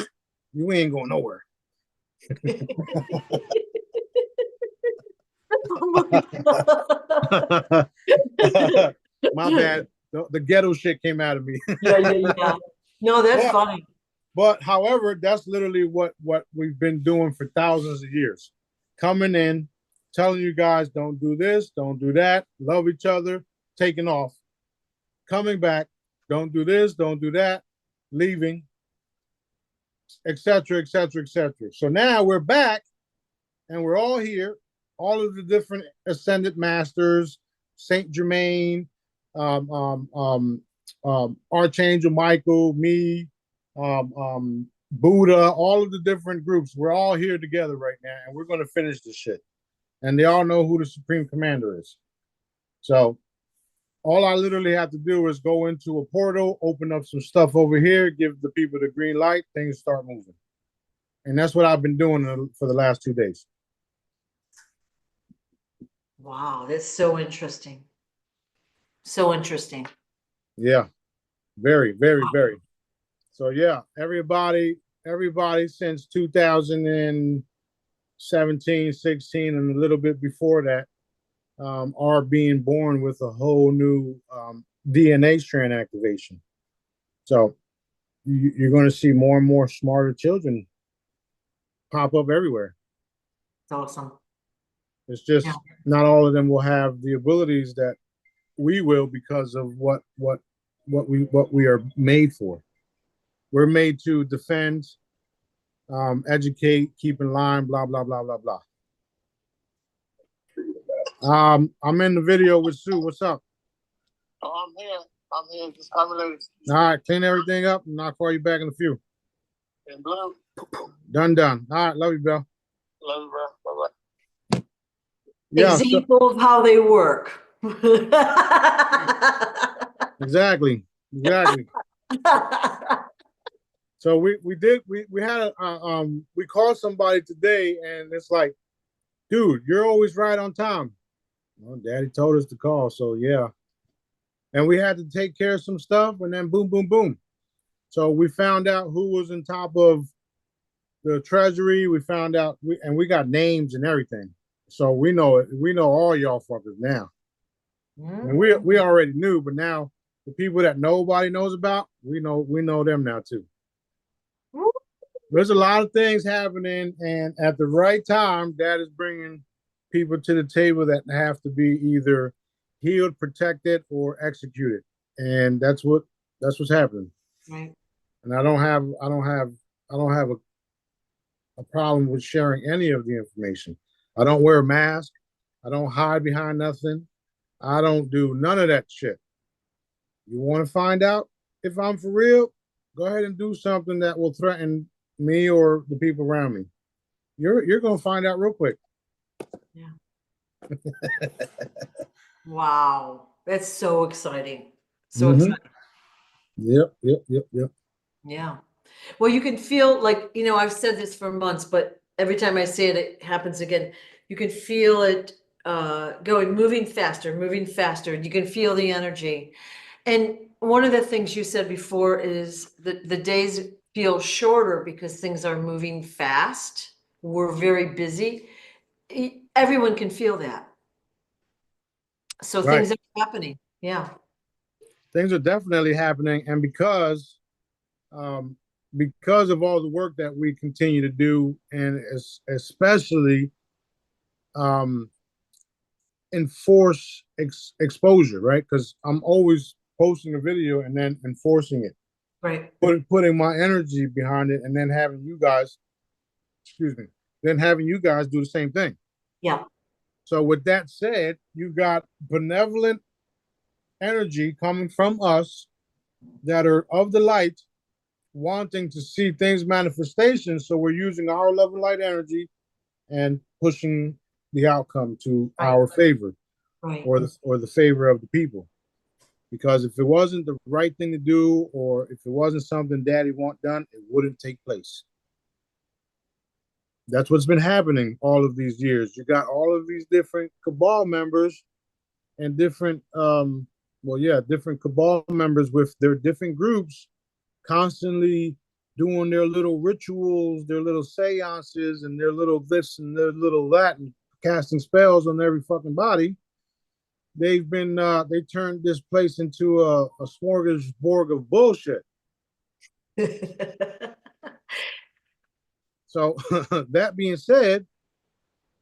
you ain't going nowhere. My bad. The ghetto shit came out of me. Yeah. No, that's funny. But however, that's literally what we've been doing for thousands of years. Coming in, telling you guys, don't do this, don't do that, love each other, taking off. Coming back, don't do this, don't do that, leaving, etc., etc., etc. So now we're back, and we're all here, all of the different ascended masters, Saint Germain, Archangel Michael, me, Buddha, all of the different groups. We're all here together right now, and we're going to finish this shit. And they all know who the Supreme Commander is. So all I literally have to do is go into a portal, open up some stuff over here, give the people the green light, things start moving. And that's what I've been doing for the last 2 days. Wow, that's so interesting. So interesting. Yeah, very, very, very. So yeah, everybody since 2017, 16, and a little bit before that are being born with a whole new DNA strand activation. So you're going to see more and more smarter children pop up everywhere. It's awesome. It's just not all of them will have the abilities that we will, because of what we are made for. We're made to defend, educate, keep in line, blah blah blah blah blah. I'm in the video with Sue. What's up? Oh, I'm here. Just coming in. All right, clean everything up, and I'll call you back in a few. In blue. Done. All right, love you, Bill. Love you, bro. Bye-bye. Yeah, example of how they work. Exactly. So we had we called somebody today, and it's like, dude, you're always right on time. Well, Daddy told us to call, so yeah. And we had to take care of some stuff, and then boom, boom, boom. So we found out who was on top of the treasury. We found out, we got names and everything. So we know it. We know all y'all fuckers now. And we already knew, but now the people that nobody knows about, we know them now too. There's a lot of things happening, and at the right time, Dad is bringing people to the table that have to be either healed, protected, or executed, and that's what's happening. Right. And I don't have a problem with sharing any of the information. I don't wear a mask. I don't hide behind nothing. I don't do none of that shit. You want to find out if I'm for real? Go ahead and do something that will threaten me or the people around me. You're gonna find out real quick. Yeah. Wow, that's so exciting. So exciting. Yep, yep, yep, yep. Yeah. Well, you can feel like, I've said this for months, but every time I say it, it happens again. You can feel it moving faster, moving faster. You can feel the energy. And one of the things you said before is that the days feel shorter because things are moving fast. We're very busy. Everyone can feel that. So Right. things are happening. Yeah. Things are definitely happening, and um, because of all the work that we continue to do, and especially um, enforce exposure, right? Because I'm always posting a video and then enforcing it, Right. putting my energy behind it, and then having you guys, excuse me, then having you guys do the same thing. Yeah. So with that said, you got benevolent energy coming from us that are of the light, wanting to see things manifestation. So we're using our love and light energy and pushing the outcome to Right. our favor, Right. or the favor of the people. Because if it wasn't the right thing to do, or if it wasn't something Daddy want done, it wouldn't take place. That's what's been happening all of these years. You got all of these different cabal members and different cabal members with their different groups constantly doing their little rituals, their little seances, and their little this and their little that, and casting spells on every fucking body. They turned this place into a smorgasbord of bullshit. So that being said,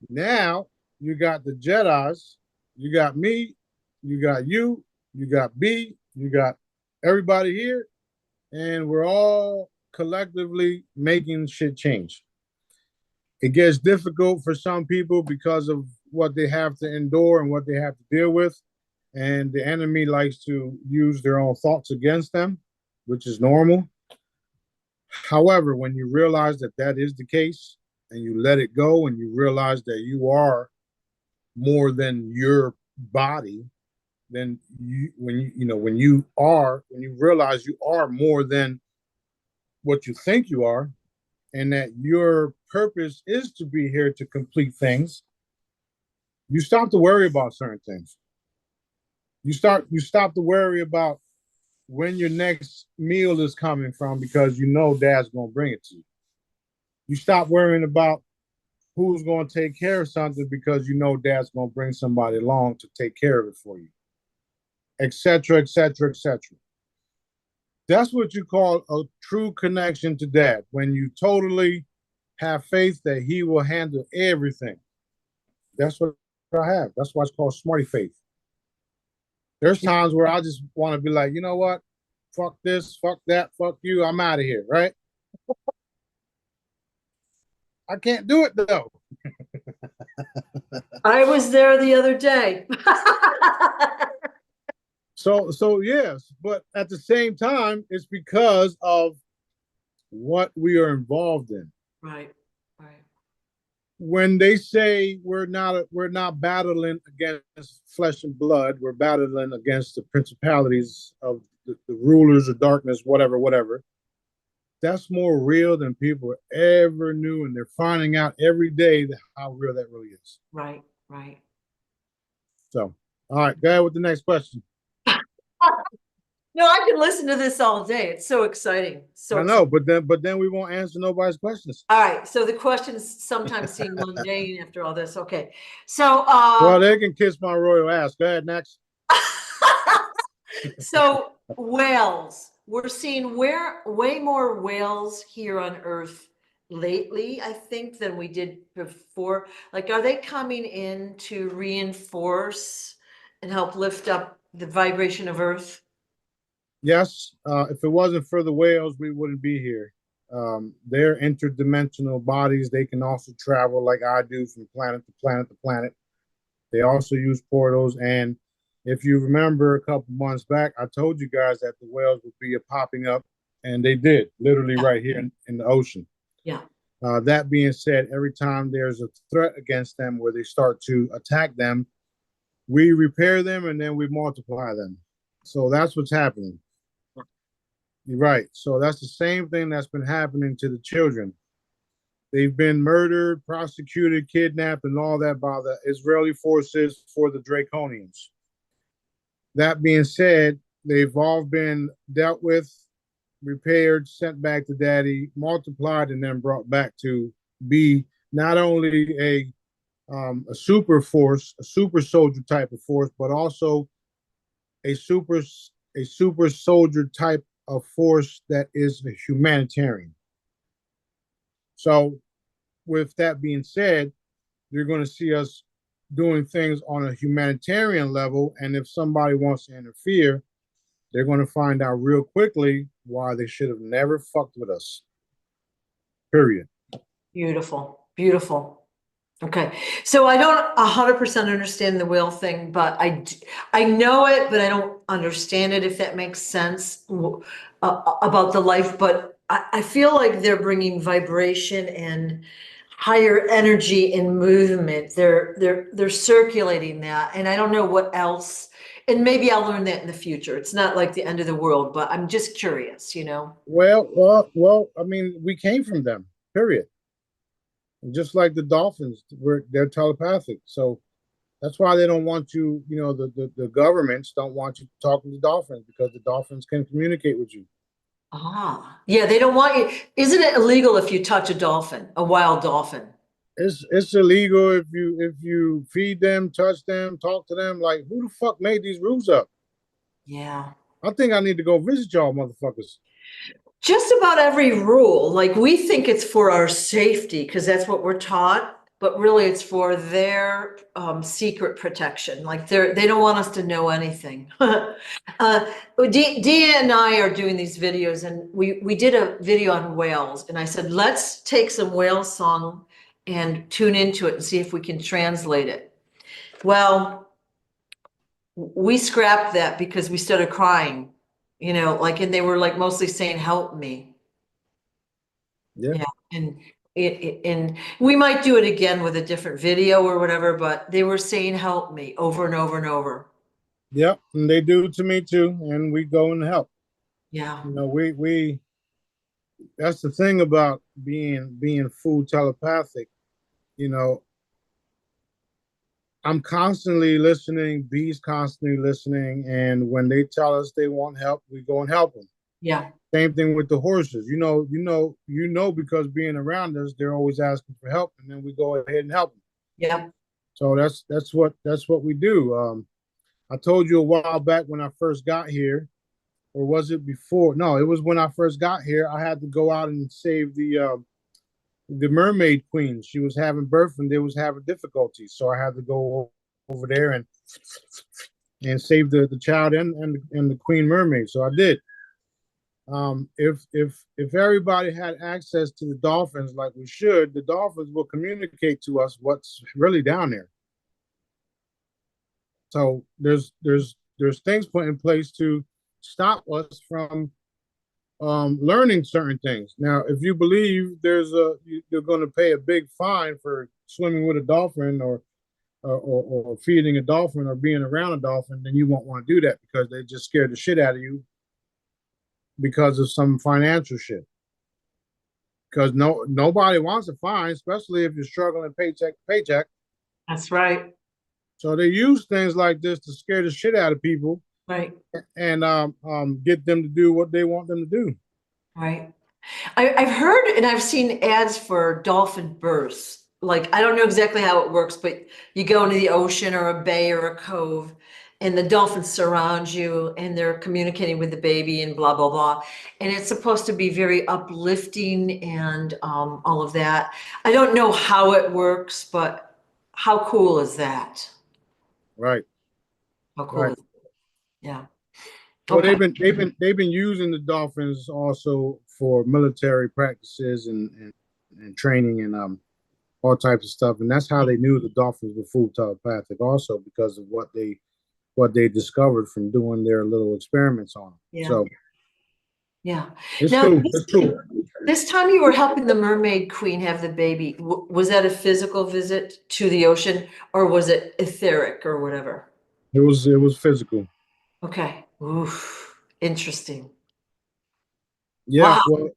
now you got the Jedi's, you got me, you got you got B, you got everybody here, and we're all collectively making shit change. It gets difficult for some people because of what they have to endure and what they have to deal with. And the enemy likes to use their own thoughts against them, which is normal. However, when you realize that that is the case and you let it go and you realize that you are more than your body, then when you realize you are more than what you think you are, and that your purpose is to be here to complete things, you stop to worry about certain things. You stop to worry about when your next meal is coming from, because you know Dad's gonna bring it to you. You stop worrying about who's gonna take care of something, because you know Dad's gonna bring somebody along to take care of it for you, etc., etc., etc. That's what you call a true connection to Dad, when you totally have faith that he will handle everything. That's what I have. That's why it's called Smarty Faith. There's times where I just want to be like, you know what? Fuck this, fuck that, fuck you. I'm out of here, right? I can't do it though. I was there the other day. So yes, but at the same time, it's because of what we are involved in. Right, right. When they say we're not battling against flesh and blood, we're battling against the principalities of the rulers of darkness, whatever. That's more real than people ever knew, and they're finding out every day how real that really is. Right, right. So, all right, go ahead with the next question. No, I can listen to this all day. It's so exciting. So I know, exciting. but then we won't answer nobody's questions. All right. So the questions sometimes seem mundane after all this. Okay. So Well, they can kiss my royal ass. Go ahead, next. so whales. We're seeing way more whales here on Earth lately, I think, than we did before. Like, are they coming in to reinforce and help lift up the vibration of Earth? Yes, if it wasn't for the whales, we wouldn't be here. They're interdimensional bodies. They can also travel like I do from planet to planet to planet. They also use portals. And if you remember a couple months back, I told you guys that the whales would be popping up, and they did, literally right here in the ocean. Yeah. That being said, every time there's a threat against them where they start to attack them, we repair them and then we multiply them. So that's what's happening. Right. So that's the same thing that's been happening to the children. They've been murdered, prosecuted, kidnapped, and all that by the Israeli forces for the Draconians. That being said, they've all been dealt with, repaired, sent back to daddy, multiplied, and then brought back to be not only a super force, a super soldier type of force, but also a super a super soldier type of force that is a humanitarian. So, with that being said, you're going to see us doing things on a humanitarian level, and if somebody wants to interfere, they're going to find out real quickly why they should have never fucked with us. Period. Beautiful, beautiful. Okay, so I don't 100% understand the whale thing, but I know it, but I don't understand it, if that makes sense, about the life. But I feel like they're bringing vibration and higher energy and movement. They're circulating that, and I don't know what else. And maybe I'll learn that in the future. It's not like the end of the world, but I'm just curious, you know. Well. I mean, we came from them. Period. And just like the dolphins, they're telepathic. So that's why they don't want you. You know, the governments don't want you talking to dolphins because the dolphins can communicate with you. Ah, yeah, they don't want you. Isn't it illegal if you touch a dolphin, a wild dolphin? It's illegal if you feed them, touch them, talk to them. Like, who the fuck made these rules up? Yeah. I think I need to go visit y'all motherfuckers. Just about every rule, like we think it's for our safety because that's what we're taught, but really it's for their secret protection. Like they don't want us to know anything. Dia and I are doing these videos, and we did a video on whales, and I said, let's take some whale song and tune into it and see if we can translate it. Well, we scrapped that because we started crying, you know, like, and they were like mostly saying, help me. Yeah. Yeah. And we might do it again with a different video or whatever, but they were saying, help me over and over and over. Yep. And they do to me too. And we go and help. Yeah. You know, we that's the thing about being full telepathic. You know, I'm constantly listening, B's constantly listening, and when they tell us they want help, we go and help them. Yeah. Same thing with the horses. Because being around us, they're always asking for help, and then we go ahead and help them. Yeah. So that's what we do. I told you a while back when I first got here, or was it before? No, it was when I first got here. I had to go out and save the mermaid queen. She was having birth and they was having difficulties, so I had to go over there and save the child and the queen mermaid. So I did. If everybody had access to the dolphins like we should, the dolphins will communicate to us what's really down there. So there's things put in place to stop us from learning certain things. Now, if you believe you're going to pay a big fine for swimming with a dolphin or feeding a dolphin or being around a dolphin, then you won't want to do that because they just scared the shit out of you because of some financial shit. Because nobody wants a fine, especially if you're struggling paycheck to paycheck. That's right. So they use things like this to scare the shit out of people, Right. and get them to do what they want them to do. Right. I've heard and I've seen ads for dolphin births. Like, I don't know exactly how it works, but you go into the ocean or a bay or a cove, and the dolphins surround you and they're communicating with the baby and blah, blah, blah. And it's supposed to be very uplifting and all of that. I don't know how it works, but how cool is that? Right. How cool Right. is it? Yeah. Well, Okay. they've been using the dolphins also for military practices and training and all types of stuff, and that's how they knew the dolphins were full telepathic, also because of what they discovered from doing their little experiments on them. Yeah. So Yeah. it's Now, cool. It's cool. this time you were helping the mermaid queen have the baby. Was that a physical visit to the ocean, or was it etheric or whatever? It was physical. Okay. Oof. Interesting. Yeah, Wow. well,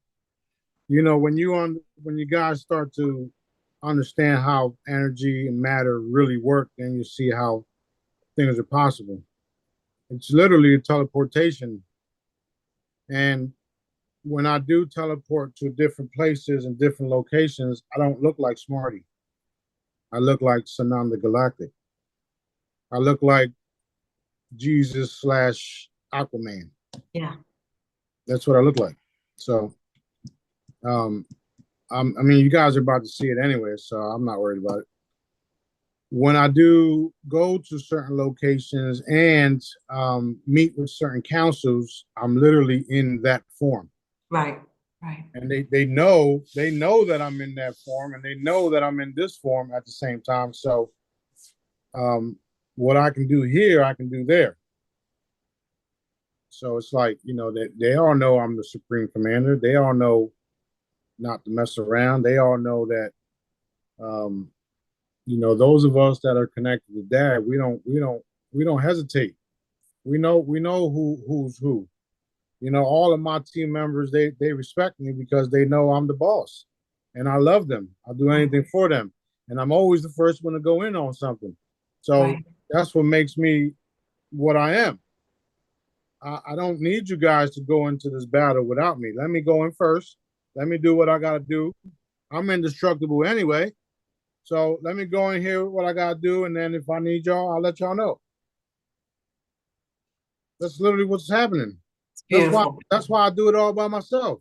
when when you guys start to understand how energy and matter really work, then you see how things are possible. It's literally a teleportation. And when I do teleport to different places and different locations, I don't look like Smarty. I look like Sananda Galactic. I look like Jesus slash Aquaman. Yeah. That's what I look like. So, um, I mean, you guys are about to see it anyway, so I'm not worried about it. When I do go to certain locations and meet with certain councils, I'm literally in that form. Right. Right. And they know that I'm in that form, and they know that I'm in this form at the same time. So what I can do here, I can do there. So it's like, that they all know I'm the supreme commander. They all know not to mess around. They all know that um, those of us that are connected to dad, we don't hesitate. We know who's who. All of my team members, they respect me because they know I'm the boss, and I love them. I'll do anything for them, and I'm always the first one to go in on something. So Right. that's what makes me what I am. I don't need you guys to go into this battle without me. Let me go in first. Let me do what I gotta do. I'm indestructible anyway. So let me go in here what I gotta do, and then if I need y'all, I'll let y'all know. That's literally what's happening. It's That's why beautiful. that's why I do it all by myself.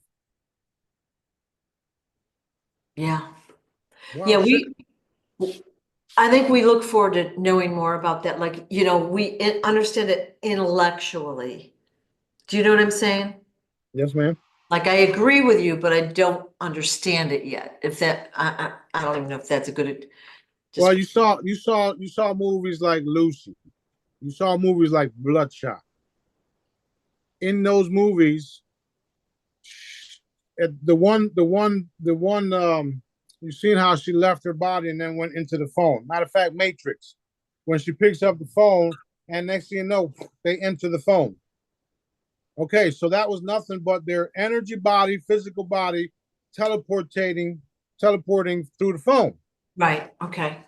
Yeah. Wow, Yeah. shit. I think we look forward to knowing more about that. Like, understand it intellectually. Do you know what I'm saying? Yes, ma'am. Like, I agree with you, but I don't understand it yet. If that, I don't even know if that's a good, Well, just, you saw movies like Lucy. You saw movies like Bloodshot. In those movies, the one, you seen how she left her body and then went into the phone. Matter of fact, Matrix, when she picks up the phone and next thing you know, they enter the phone. Okay, so that was nothing but their energy body, physical body, teleporting, teleporting through the phone. right, okay.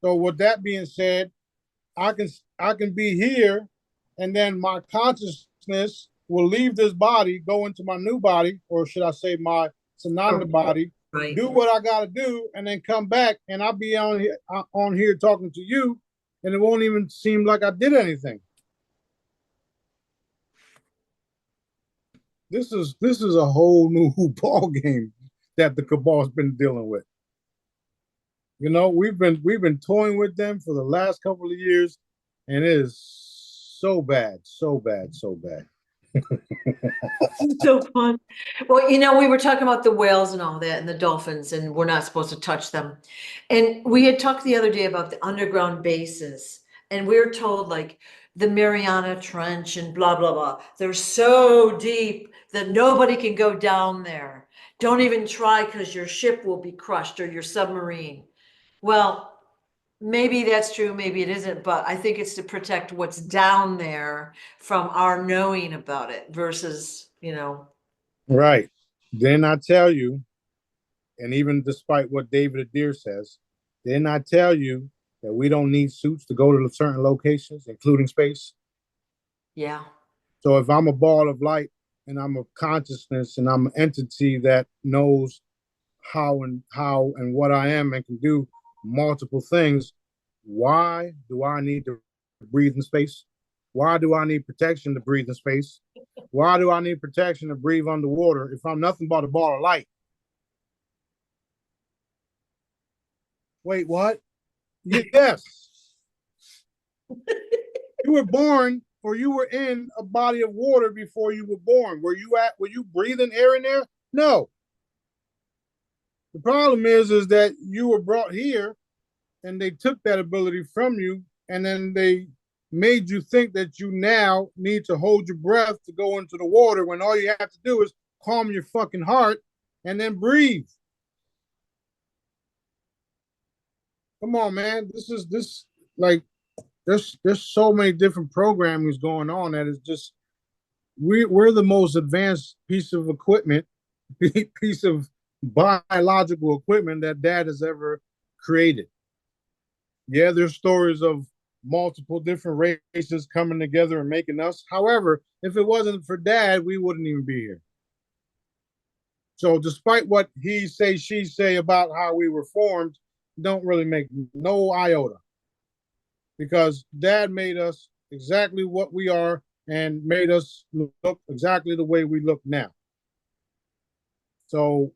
So with that being said, I can be here, and then my consciousness will leave this body, go into my new body, or should I say my Sananda body, Right. do what I got to do, and then come back, and I'll be on here talking to you, and it won't even seem like I did anything. This is a whole new ball game that the cabal's been dealing with. We've been toying with them for the last couple of years, and it is so bad, so bad, so bad. So fun. Well, we were talking about the whales and all that and the dolphins, and we're not supposed to touch them. And we had talked the other day about the underground bases, and we were told like the Mariana Trench and blah, blah, blah. They're so deep that nobody can go down there. Don't even try because your ship will be crushed or your submarine. Well, maybe that's true, maybe it isn't, but I think it's to protect what's down there from our knowing about it versus, Right. Then I tell you, and even despite what David Adair says, then I tell you that we don't need suits to go to certain locations, including space. yeah, So if I'm a ball of light and I'm a consciousness and I'm an entity that knows how and what I am and can do multiple things, why do I need to breathe in space? Why do I need protection to breathe in space? Why do I need protection to breathe underwater if I'm nothing but a ball of light? Wait, what? Yes. You were born or you were in a body of water before you were born. Were you breathing air in there? No. The problem is that you were brought here and they took that ability from you, and then they made you think that you now need to hold your breath to go into the water when all you have to do is calm your fucking heart and then breathe. Come on, man. This like there's so many different programmings going on that is just we're the most advanced piece of equipment, piece of biological equipment that Dad has ever created. Yeah, there's stories of multiple different races coming together and making us. However, if it wasn't for Dad, we wouldn't even be here. So despite what he say, she say about how we were formed, don't really make no iota. Because Dad made us exactly what we are and made us look exactly the way we look now. So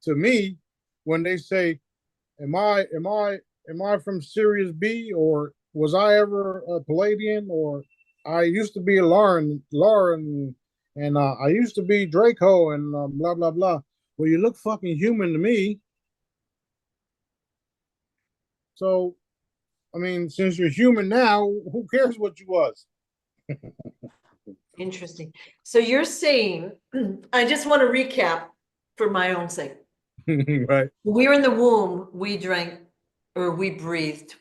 to me, when they say, am I from Sirius B, or was I ever a Palladian, or I used to be a Lauren, and I used to be Draco, and blah blah blah. Well, you look fucking human to me. So, I mean, since you're human now, who cares what you was? Interesting. So you're saying, I just want to recap for my own sake. Right. When we were in the womb, we drank or we breathed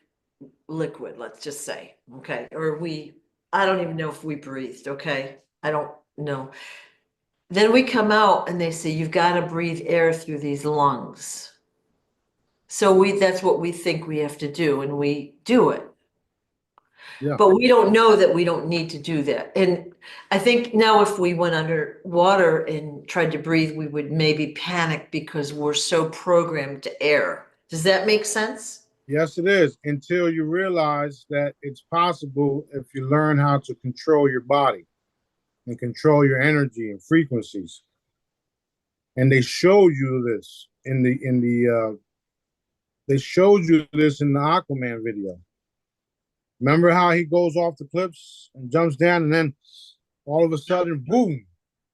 liquid, let's just say, okay? Or I don't even know if we breathed, okay? I don't know. Then we come out and they say, you've got to breathe air through these lungs. So that's what we think we have to do, and we do it. Yeah. But we don't know that we don't need to do that. And I think now if we went underwater and tried to breathe, we would maybe panic because we're so programmed to air. Does that make sense? Yes, it is. Until you realize that it's possible if you learn how to control your body and control your energy and frequencies. And they show you this they showed you this in the Aquaman video. Remember how he goes off the cliffs and jumps down, and then all of a sudden, boom,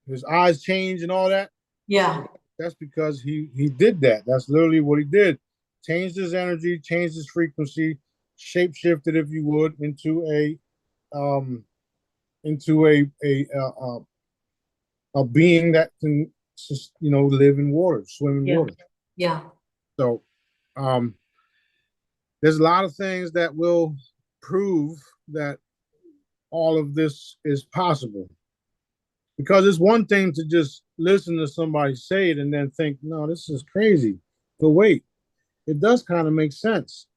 his eyes change and all that? Yeah. That's because he did that. That's literally what he did. Changed his energy, changed his frequency, shape shifted, if you would, into a being that can just, live in water, swim in Yeah. water. Yeah. So there's a lot of things that will prove that all of this is possible. Because it's one thing to just listen to somebody say it and then think, no, this is crazy. But wait, it does kind of make sense.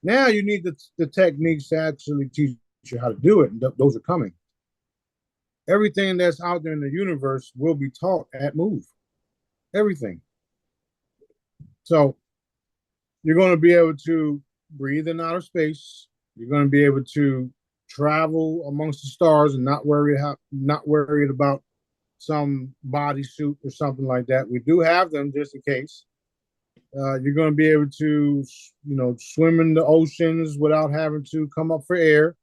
Now you need the techniques to actually teach you how to do it. And those are coming. Everything that's out there in the universe will be taught at MOUVE. Everything. So you're going to be able to breathe in outer space. You're going to be able to travel amongst the stars and not worried about some bodysuit or something like that. We do have them just in case. You're going to be able to, swim in the oceans without having to come up for air.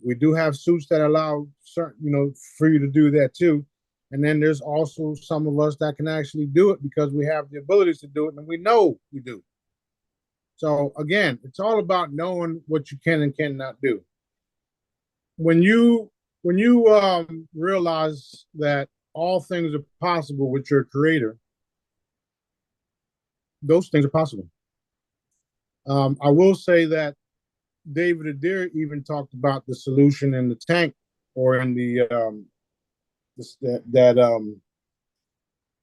We do have suits that allow certain, for you to do that too. And then there's also some of us that can actually do it because we have the abilities to do it, and we know we do. So again, it's all about knowing what you can and cannot do. When you realize that all things are possible with your creator, those things are possible. I will say that David Adair even talked about the solution in the tank, or in the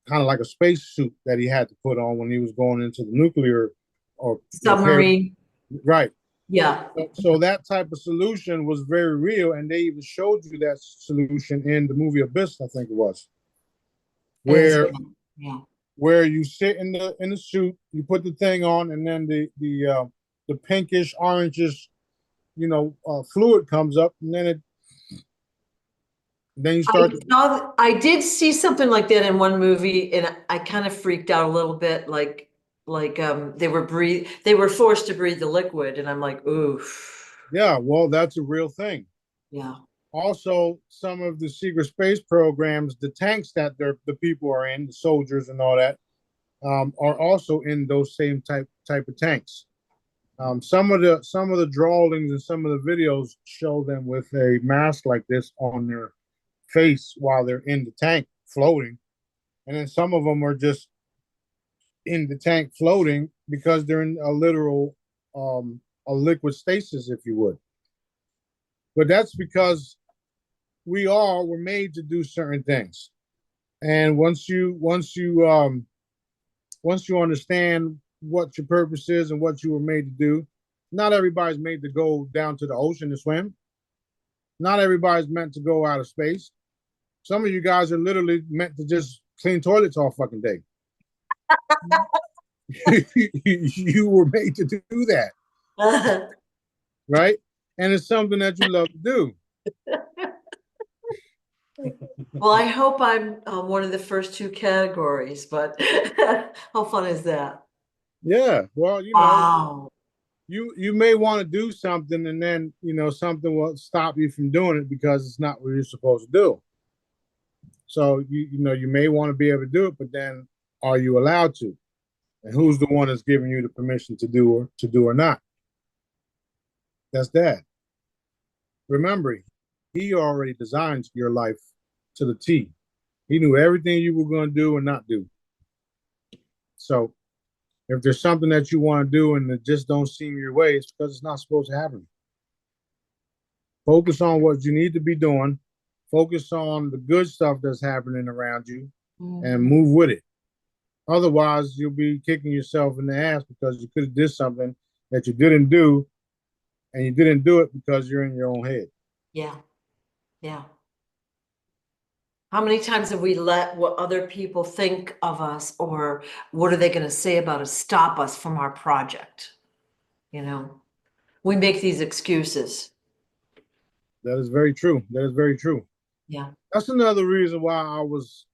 kind of like a space suit that he had to put on when he was going into the nuclear or submarine. Right. Yeah. So that type of solution was very real, and they even showed you that solution in the movie Abyss, I think it was, where you sit in the suit, you put the thing on, and then the pinkish orangish fluid comes up, and then you start. I did see something like that in one movie, and I kind of freaked out a little bit, like they were forced to breathe the liquid, and I'm like, oof. Yeah, well, that's a real thing. Yeah. Also, some of the secret space programs, the tanks that the people are in, the soldiers and all that, are also in those same type of tanks. Some of the drawings and some of the videos show them with a mask like this on their face while they're in the tank floating, and then some of them are just in the tank floating because they're in a literal a liquid stasis, if you would. But that's because we all were made to do certain things. And once you understand what your purpose is and what you were made to do, not everybody's made to go down to the ocean to swim. Not everybody's meant to go out of space. Some of you guys are literally meant to just clean toilets all fucking day. You were made to do that, right? And it's something that you love to do. Well, I hope I'm one of the first two categories, but how fun is that? Yeah. Well, Wow. you may want to do something, and then something will stop you from doing it because it's not what you're supposed to do. So you may want to be able to do it, but then are you allowed to? And who's the one that's giving you the permission to do or not? That's Dad. Remember, he already designed your life to the T. He knew everything you were going to do and not do. So if there's something that you want to do and it just don't seem your way, it's because it's not supposed to happen. Focus on what you need to be doing. Focus on the good stuff that's happening around you and move with it. Otherwise, you'll be kicking yourself in the ass because you could have did something that you didn't do, and you didn't do it because you're in your own head. Yeah. Yeah. How many times have we let what other people think of us, or what are they going to say about us, stop us from our project? We make these excuses. That is very true. That is very true. Yeah. That's another reason why I was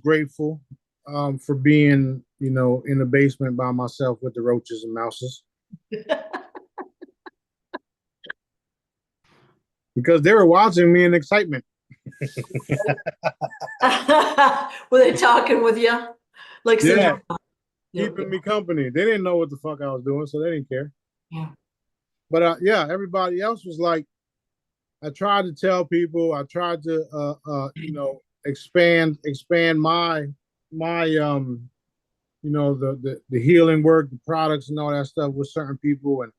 grateful for being, in the basement by myself with the roaches and mouses. Because they were watching me in excitement. Were they talking with you? Like, yeah, yeah. keeping me company. They didn't know what the fuck I was doing, so they didn't care. Yeah. But yeah, everybody else was like, I tried to tell people, I tried to expand my the healing work, the products and all that stuff with certain people, and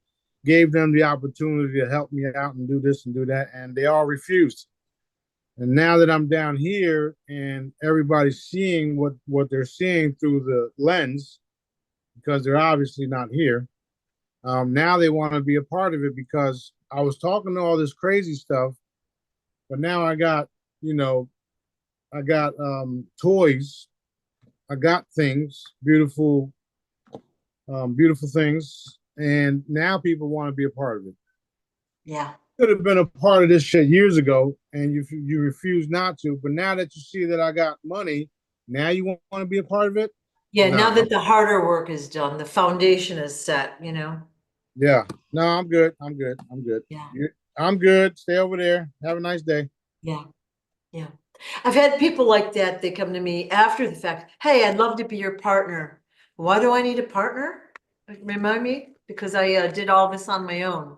gave them the opportunity to help me out and do this and do that, and they all refused. And now that I'm down here and everybody's seeing what they're seeing through the lens, because they're obviously not here, now they want to be a part of it because I was talking to all this crazy stuff, but now I got toys, I got things, beautiful things, and now people want to be a part of it. Yeah. Could have been a part of this shit years ago, and you refuse not to. But now that you see that I got money, now you want to be a part of it. Yeah. Now that the harder work is done, the foundation is set. Yeah. No, I'm good. Yeah. I'm good. Stay over there. Have a nice day. Yeah. Yeah. I've had people like that. They come to me after the fact. Hey, I'd love to be your partner. Why do I need a partner? Remind me, because I did all this on my own.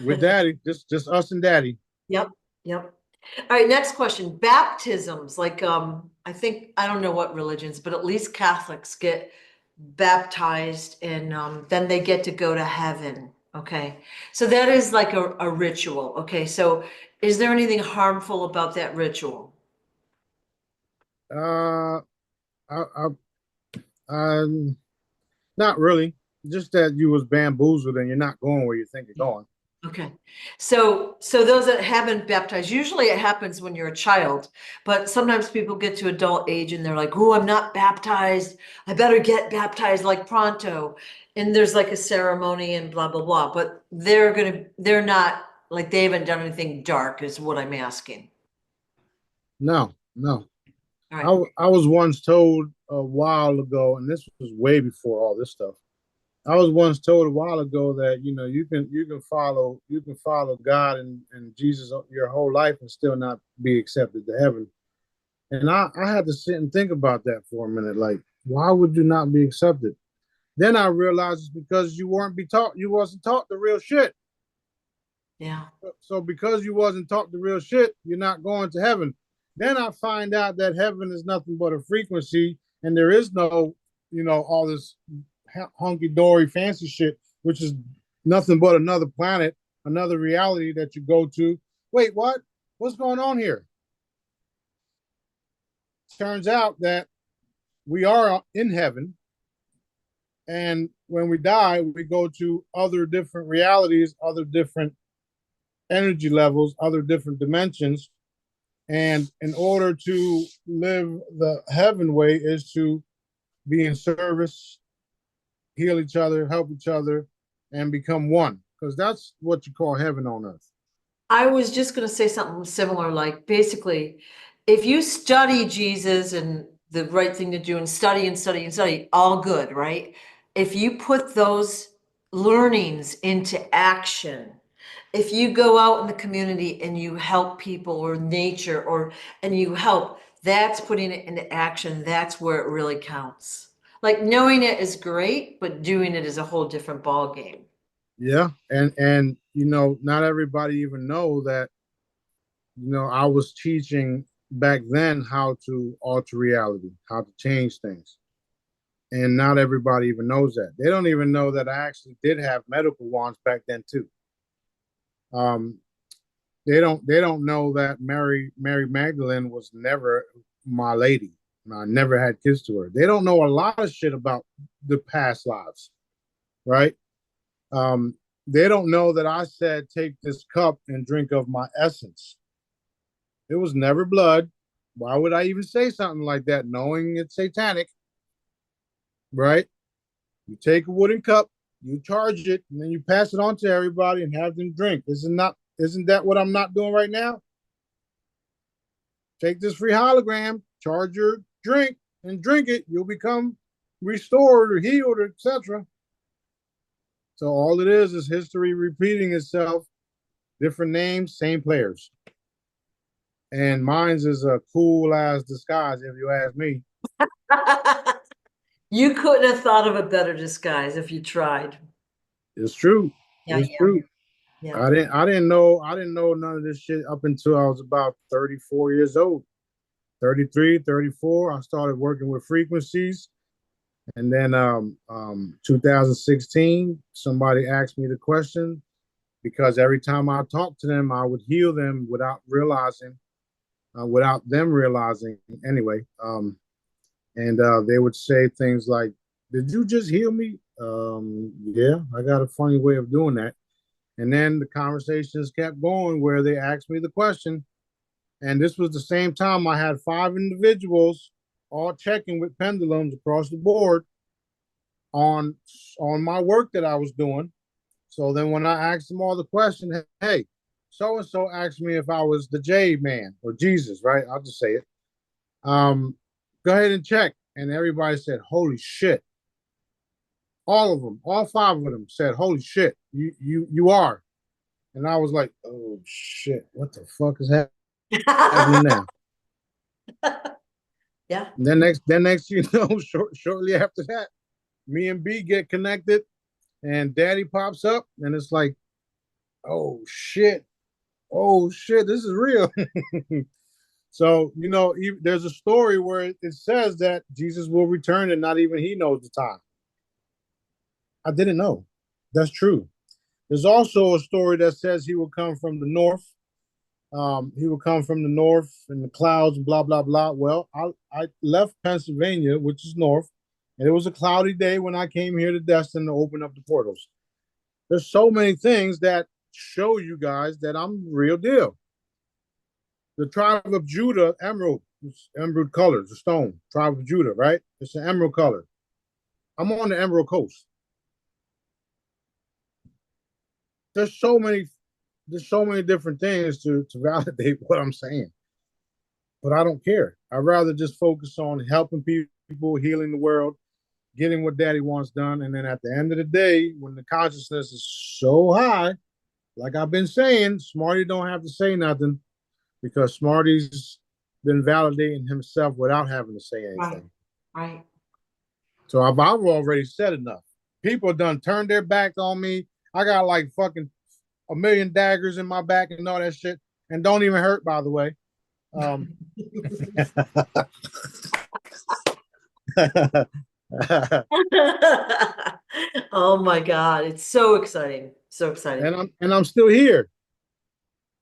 With Daddy, just us and Daddy. Yep. Yep. All right. Next question. Baptisms. Like, I don't know what religions, but at least Catholics get baptized and then they get to go to heaven. Okay. So that is like a ritual. Okay. So is there anything harmful about that ritual? I not really. Just that you was bamboozled and you're not going where you think you're going. Okay. So those that haven't baptized, usually it happens when you're a child, but sometimes people get to adult age and they're like, oh, I'm not baptized. I better get baptized like pronto. And there's like a ceremony and blah, blah, blah. But they're not like they haven't done anything dark is what I'm asking. No. All right. I was once told a while ago, and this was way before all this stuff. I was once told a while ago that you can follow God and Jesus your whole life and still not be accepted to heaven. And I had to sit and think about that for a minute. Like, why would you not be accepted? Then I realized it's because you wasn't taught the real shit. Yeah. So because you wasn't taught the real shit, you're not going to heaven. Then I find out that heaven is nothing but a frequency, and there is no, all this hunky-dory fancy shit, which is nothing but another planet another reality that you go to. Wait, what? What's going on here? Turns out that we are in heaven, and when we die, we go to other different realities, other different energy levels, other different dimensions. And in order to live the heaven way is to be in service, heal each other, help each other, and become one. Because that's what you call heaven on earth. I was just going to say something similar, like basically, if you study Jesus and the right thing to do and study and study and study, all good, right? If you put those learnings into action, if you go out in the community and you help people or nature and you help, that's putting it into action. That's where it really counts. Like knowing it is great, but doing it is a whole different ball game. Yeah, and you know, not everybody even know that, you know, I was teaching back then how to alter reality, how to change things. And not everybody even knows that. They don't even know that I actually did have medical wands back then too. Um, they don't know that Mary Magdalene was never my lady. I never had kids to her. They don't know a lot of shit about the past lives, right? Um, they don't know that I said, take this cup and drink of my essence. It was never blood. Why would I even say something like that, knowing it's satanic, right? You take a wooden cup, you charge it, and then you pass it on to everybody and have them drink. Isn't that what I'm not doing right now? Take this free hologram, charge your drink, and drink it. You'll become restored or healed, or etc. So all it is history repeating itself, different names, same players. And mine's is a cool ass disguise, if you ask me. You couldn't have thought of a better disguise if you tried. It's true. Yeah, It's yeah, true. yeah. I didn't know none of this shit up until I was about 34 years old. 33, 34. I started working with frequencies. And then 2016, somebody asked me the question, because every time I talked to them, I would heal them without them realizing anyway. And they would say things like, "Did you just heal me?" Yeah, I got a funny way of doing that. And then the conversations kept going where they asked me the question. And this was the same time I had 5 individuals all checking with pendulums across the board on my work that I was doing. So then when I asked them all the question, hey, so and so asked me if I was the J man or Jesus, right? I'll just say it. Go ahead and check. And everybody said, holy shit. All of them, all 5 of them said, holy shit, you are. And I was like, oh shit, what the fuck is happening now? Yeah. And then next you know, shortly after that, me and B get connected and Daddy pops up and it's like, oh shit, this is real. So, you know, there's a story where it says that Jesus will return and not even he knows the time. I didn't know. That's true. There's also a story that says he will come from the north. He will come from the north in the clouds, blah, blah, blah. Well, I left Pennsylvania, which is north, and it was a cloudy day when I came here to Destin to open up the portals. There's so many things that show you guys that I'm real deal. The tribe of Judah, emerald color, the stone. Tribe of Judah, right? It's an emerald color. I'm on the Emerald Coast. There's so many different things to validate what I'm saying. But I don't care. I'd rather just focus on helping people, healing the world, getting what Daddy wants done. And then at the end of the day, when the consciousness is so high, like I've been saying, Smarty don't have to say nothing, because Smarty's been validating himself without having to say anything. Right. So I've already said enough. People done turned their back on me. I got like fucking 1 million daggers in my back and all that shit, and don't even hurt, by the way. Oh my God, it's so exciting. So exciting. And I'm still here.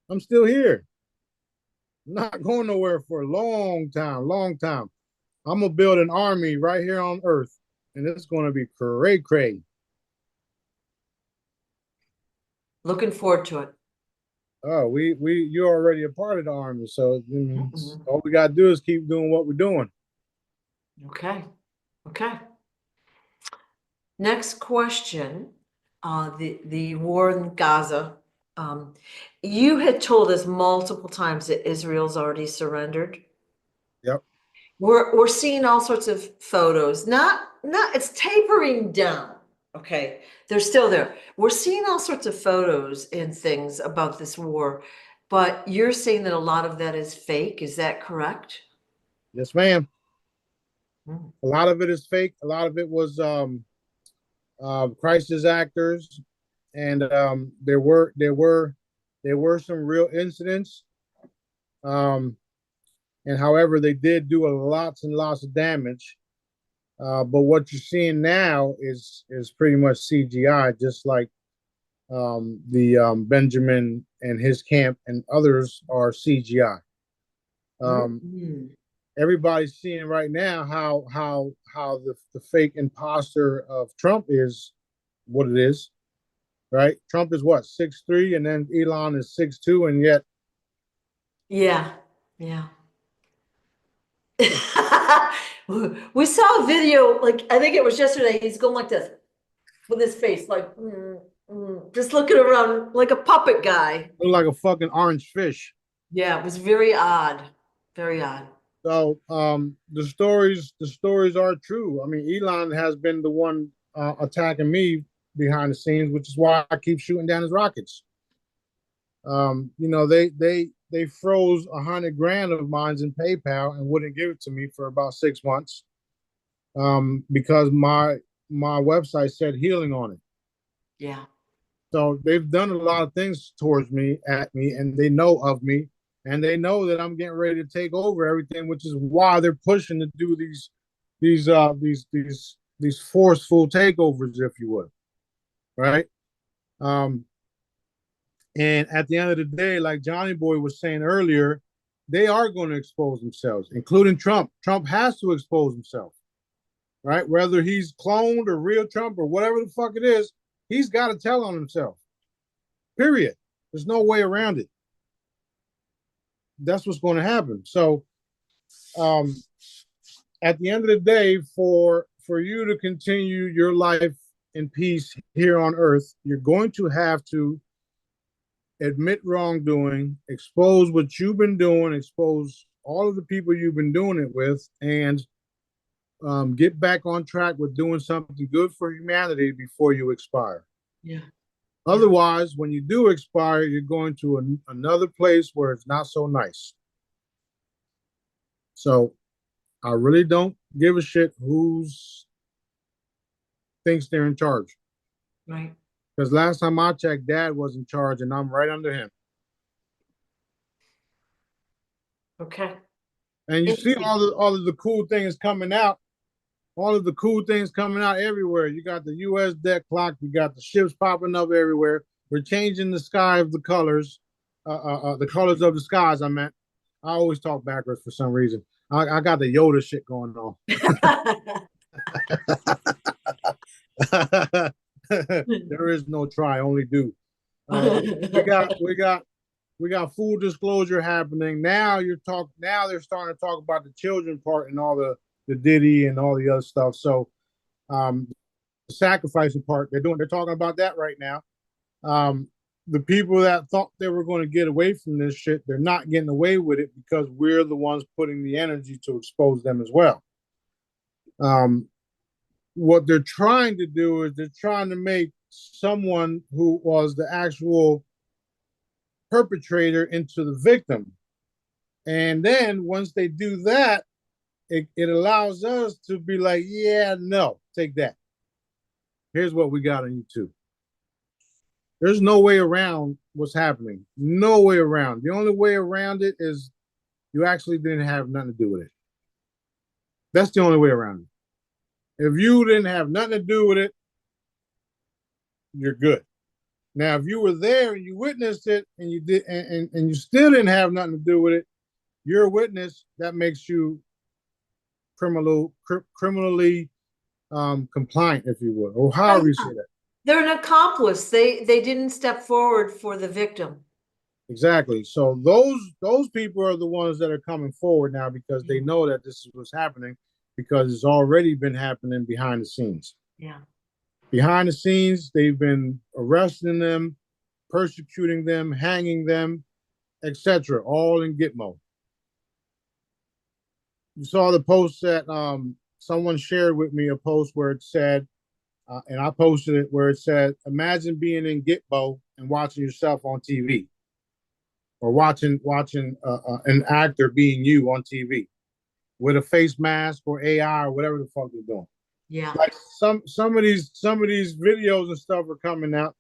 I'm still here. Not going nowhere for a long time, long time. I'm gonna build an army right here on Earth, and it's gonna be cray. Looking forward to it. Oh, you're already a part of the army, so Mhm. all we gotta do is keep doing what we're doing. Okay. Okay. Next question. The war in Gaza. Um, you had told us multiple times that Israel's already surrendered. Yep. We're seeing all sorts of photos. Not it's tapering down. Okay. They're still there. We're seeing all sorts of photos and things about this war, but you're saying that a lot of that is fake. Is that correct? Yes, ma'am. Mm. A lot of it is fake. A lot of it was crisis actors, and there were some real incidents. Um, and however, they did do lots and lots of damage. But what you're seeing now is pretty much CGI, just like the Benjamin and his camp and others are CGI. Mm. Everybody's seeing right now how the fake imposter of Trump is what it is, right? Trump is what, 6'3", and then Elon is 6'2", and yet Yeah. Yeah. We saw a video, like I think it was yesterday. He's going like this with his face, like just looking around like a puppet guy. look like a fucking orange fish. Yeah, it was very odd. Very odd. So the stories are true. I mean, Elon has been the one attacking me behind the scenes, which is why I keep shooting down his rockets. They froze 100 grand of mine in PayPal and wouldn't give it to me for about 6 months, because my website said healing on it. Yeah. So they've done a lot of things towards me, at me, and they know of me, and they know that I'm getting ready to take over everything, which is why they're pushing to do these forceful takeovers, if you would, right? Um, and at the end of the day, like Johnny Boy was saying earlier, they are going to expose themselves, including Trump. Trump has to expose himself, right? Whether he's cloned or real Trump or whatever the fuck it is, he's got to tell on himself. Period. There's no way around it. That's what's going to happen. So, at the end of the day, for you to continue your life in peace here on Earth, you're going to have to admit wrongdoing, expose what you've been doing, expose all of the people you've been doing it with, and get back on track with doing something good for humanity before you expire. Yeah. Otherwise, when you do expire, you're going to another place where it's not so nice. So I really don't give a shit who's thinks they're in charge. Right. Because last time I checked, Dad was in charge, and I'm right under him. Okay. And you see all of the cool things coming out. All of the cool things coming out everywhere. You got the U.S. deck clock. You got the ships popping up everywhere. We're changing the sky of the colors of the skies. I meant. I always talk backwards for some reason. I got the Yoda shit going on. There is no try, only do. We got full disclosure happening now. Now they're starting to talk about the children part and all the Diddy and all the other stuff. So the sacrificing part, they're talking about that right now. The people that thought they were going to get away from this shit, they're not getting away with it because we're the ones putting the energy to expose them as well. What they're trying to do is they're trying to make someone who was the actual perpetrator into the victim. And then once they do that, it allows us to be like, yeah, no, take that. Here's what we got on YouTube. There's no way around what's happening. No way around. The only way around it is you actually didn't have nothing to do with it. That's the only way around it. If you didn't have nothing to do with it, you're good. Now, if you were there and you witnessed it and you did and you still didn't have nothing to do with it, you're a witness. That makes you criminally compliant, if you would, or however you say that. They're an accomplice. They didn't step forward for the victim. Exactly. So those people are the ones that are coming forward now because they know that this is what's happening, because it's already been happening behind the scenes. Yeah. Behind the scenes, they've been arresting them, persecuting them, hanging them, etc., all in Gitmo. You saw the post that someone shared with me, a post where it said, and I posted it, where it said, imagine being in Gitmo and watching yourself on TV, or watching an actor being you on TV with a face mask or AI or whatever the fuck they're doing. Yeah. Like some of these videos and stuff are coming out.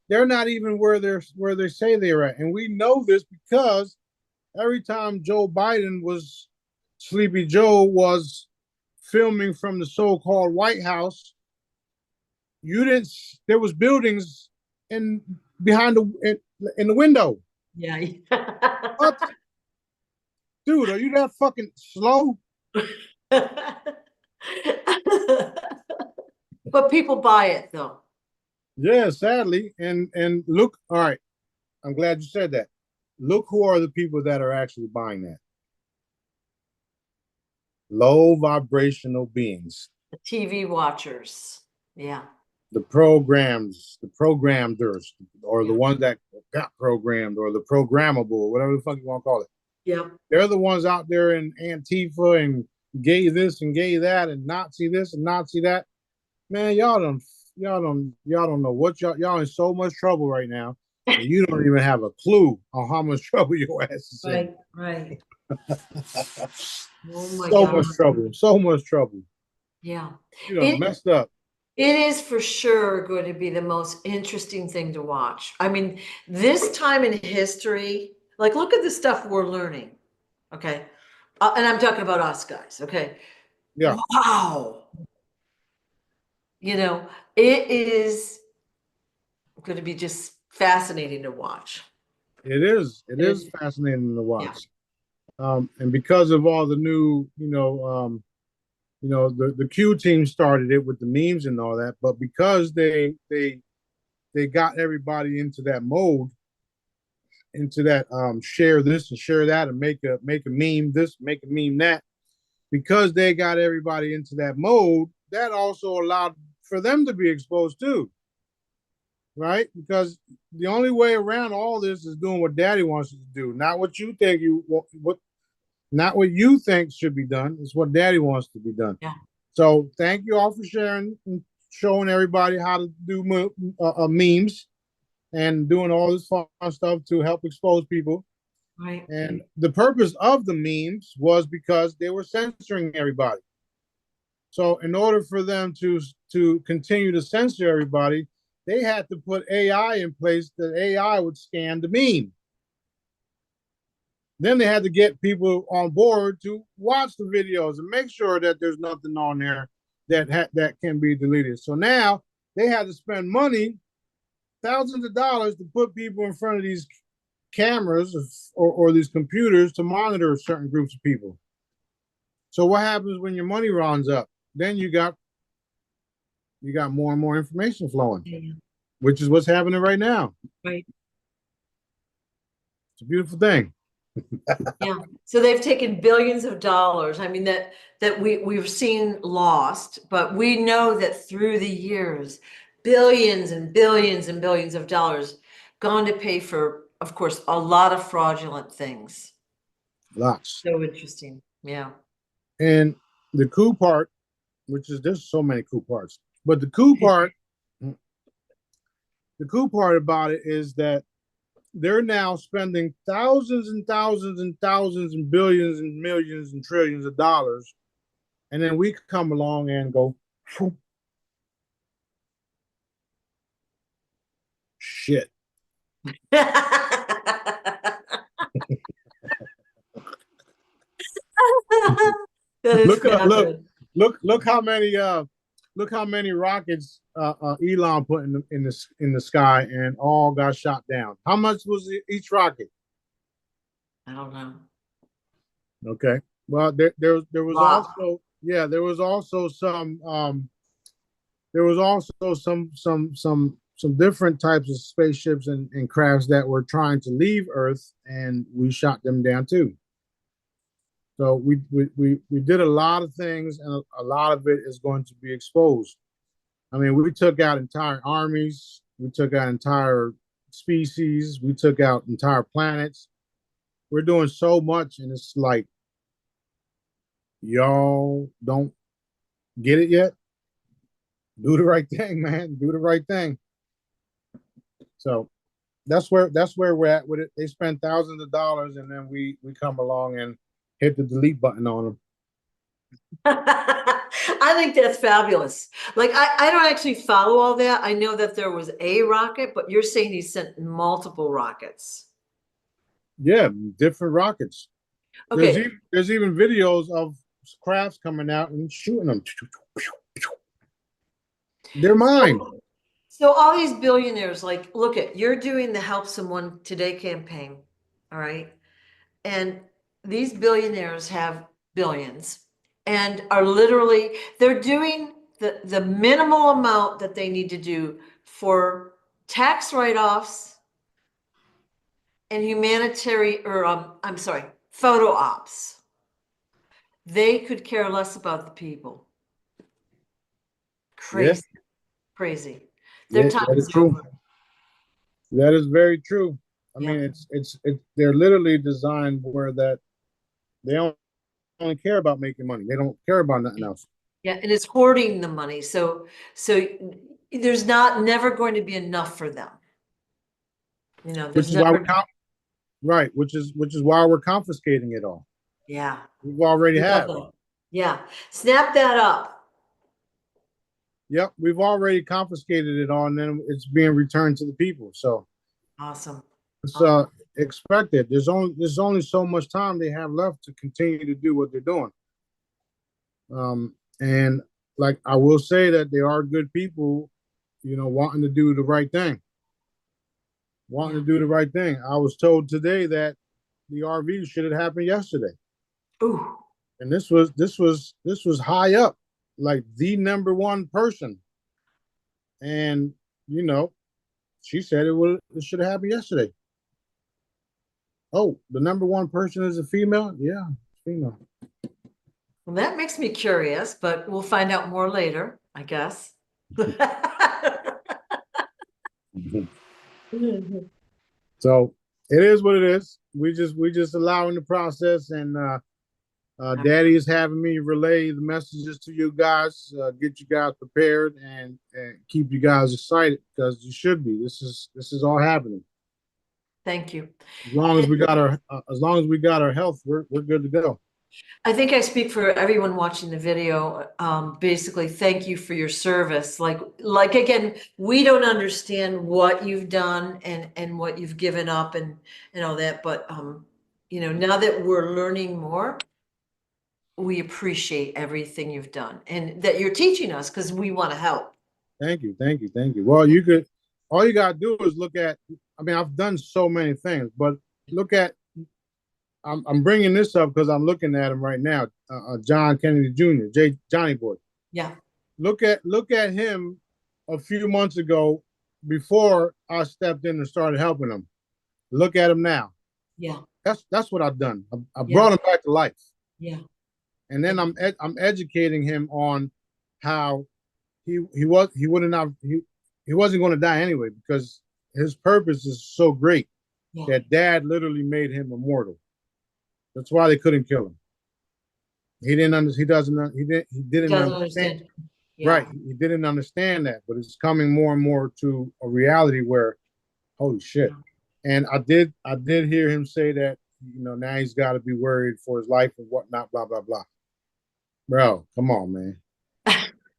They're not even where they say they're at. And we know this because every time Sleepy Joe was filming from the so-called White House, there was buildings in the window. Yeah. What? Dude, are you that fucking slow? But people buy it though. Yeah, sadly. And look, all right, I'm glad you said that. Look who are the people that are actually buying that. Low vibrational beings. The TV watchers. Yeah. The programmers, or the ones that got programmed, or the programmable, whatever the fuck you want to call it. Yeah. They're the ones out there in Antifa and gay this and gay that and Nazi this and Nazi that. Man, y'all don't know what y'all in so much trouble right now. And you don't even have a clue on how much trouble your ass is in. Right. Oh my God. So much trouble. Yeah. You know, messed up. It is for sure going to be the most interesting thing to watch. I mean, this time in history, like, look at the stuff we're learning. Okay. And I'm talking about us guys. Okay. Yeah. Wow. You know, it is going to be just fascinating to watch. It is fascinating to watch. Yeah. And because of all the new, the Q team started it with the memes and all that, but because they got everybody into that mode, into that share this and share that and make a meme this, make a meme that, because they got everybody into that mode, that also allowed for them to be exposed too. Right? Because the only way around all this is doing what Daddy wants you to do, not what you think not what you think should be done. It's what Daddy wants to be done. Yeah. So thank you all for sharing and showing everybody how to do memes and doing all this fun stuff to help expose people. Right. And the purpose of the memes was because they were censoring everybody. So in order for them to continue to censor everybody, they had to put AI in place that AI would scan the meme. Then they had to get people on board to watch the videos and make sure that there's nothing on there that can be deleted. So now they had to spend money, thousands of dollars, to put people in front of these cameras or these computers to monitor certain groups of people. So what happens when your money runs up? Then you got more and more information flowing, which is what's happening right now. Right. It's a beautiful thing. Yeah. So they've taken billions of dollars. I mean, that we've seen lost, but we know that through the years, billions and billions and billions of dollars gone to pay for, of course, a lot of fraudulent things. Lots. So interesting. Yeah. And the cool part, which is, there's so many cool parts, but the cool part about it is that they're now spending thousands and thousands and thousands and billions and millions and trillions of dollars. And then we come along and go, phew. Shit. Look how many look how many rockets Elon put in the sky, and all got shot down. How much was each rocket? I don't know. Okay. Well, there was Wow. also, yeah, there was also some different types of spaceships and crafts that were trying to leave Earth, and we shot them down too. So we did a lot of things, and a lot of it is going to be exposed. I mean, we took out entire armies, we took out entire species, we took out entire planets. We're doing so much, and it's like, y'all don't get it yet. Do the right thing, man. Do the right thing. So that's where we're at with it. They spend thousands of dollars, and then we come along and hit the delete button on them. I think that's fabulous. Like, I don't actually follow all that. I know that there was a rocket, but you're saying he sent multiple rockets. Yeah, different rockets. Okay. There's even videos of crafts coming out and shooting them. They're mine. So all these billionaires, like, look at, you're doing the Help Someone Today campaign, all right? And these billionaires have billions and are literally, they're doing the minimal amount that they need to do for tax write-offs and humanitarian, or I'm sorry, photo ops. They could care less about the people. Crazy, crazy. Their time That is is true. over. That is very true. I Yeah. mean, they're literally designed where that they only care about making money. They don't care about nothing else. Yeah, and it's hoarding the money. So there's never going to be enough for them. You know, Which there's is why never. right, which is why we're confiscating it all. Yeah. We've already Love have. that. Yeah. Snap that up. Yep, we've already confiscated it all, and then it's being returned to the people. So Awesome. it's Awesome. expected. There's only so much time they have left to continue to do what they're doing. And like I will say that they are good people, wanting to do the right thing. Wanting to do the right thing. I was told today that the RV should have happened yesterday. Ooh. And this was high up, like the number one person. And she said it should have happened yesterday. Oh, the number one person is a female? Yeah, female. Well, that makes me curious, but we'll find out more later, I guess. So it is what it is. We just allowing the process, and Daddy is having me relay the messages to you guys, get you guys prepared, and keep you guys excited, because you should be. This is all happening. Thank you. As long as we got our health, we're good to go. I think I speak for everyone watching the video. Basically, thank you for your service. Like again, we don't understand what you've done and what you've given up and all that, but now that we're learning more, we appreciate everything you've done and that you're teaching us, because we want to help. Thank you. Well, all you gotta do is look at. I mean, I've done so many things, but look at. I'm bringing this up because I'm looking at him right now. John Kennedy Jr., Johnny Boy. Yeah. Look at him a few months ago, before I stepped in and started helping him. Look at him now. Yeah. That's what I've done. I brought him back to life. Yeah. And then I'm educating him on how he wasn't going to die anyway, because his purpose is so great that Dad literally made him immortal. That's why they couldn't kill him. He didn't understand. Yeah. Right. He didn't understand that, but it's coming more and more to a reality where, holy shit. Yeah. And I did hear him say that, now he's got to be worried for his life and whatnot, blah, blah, blah. Bro, come on, man.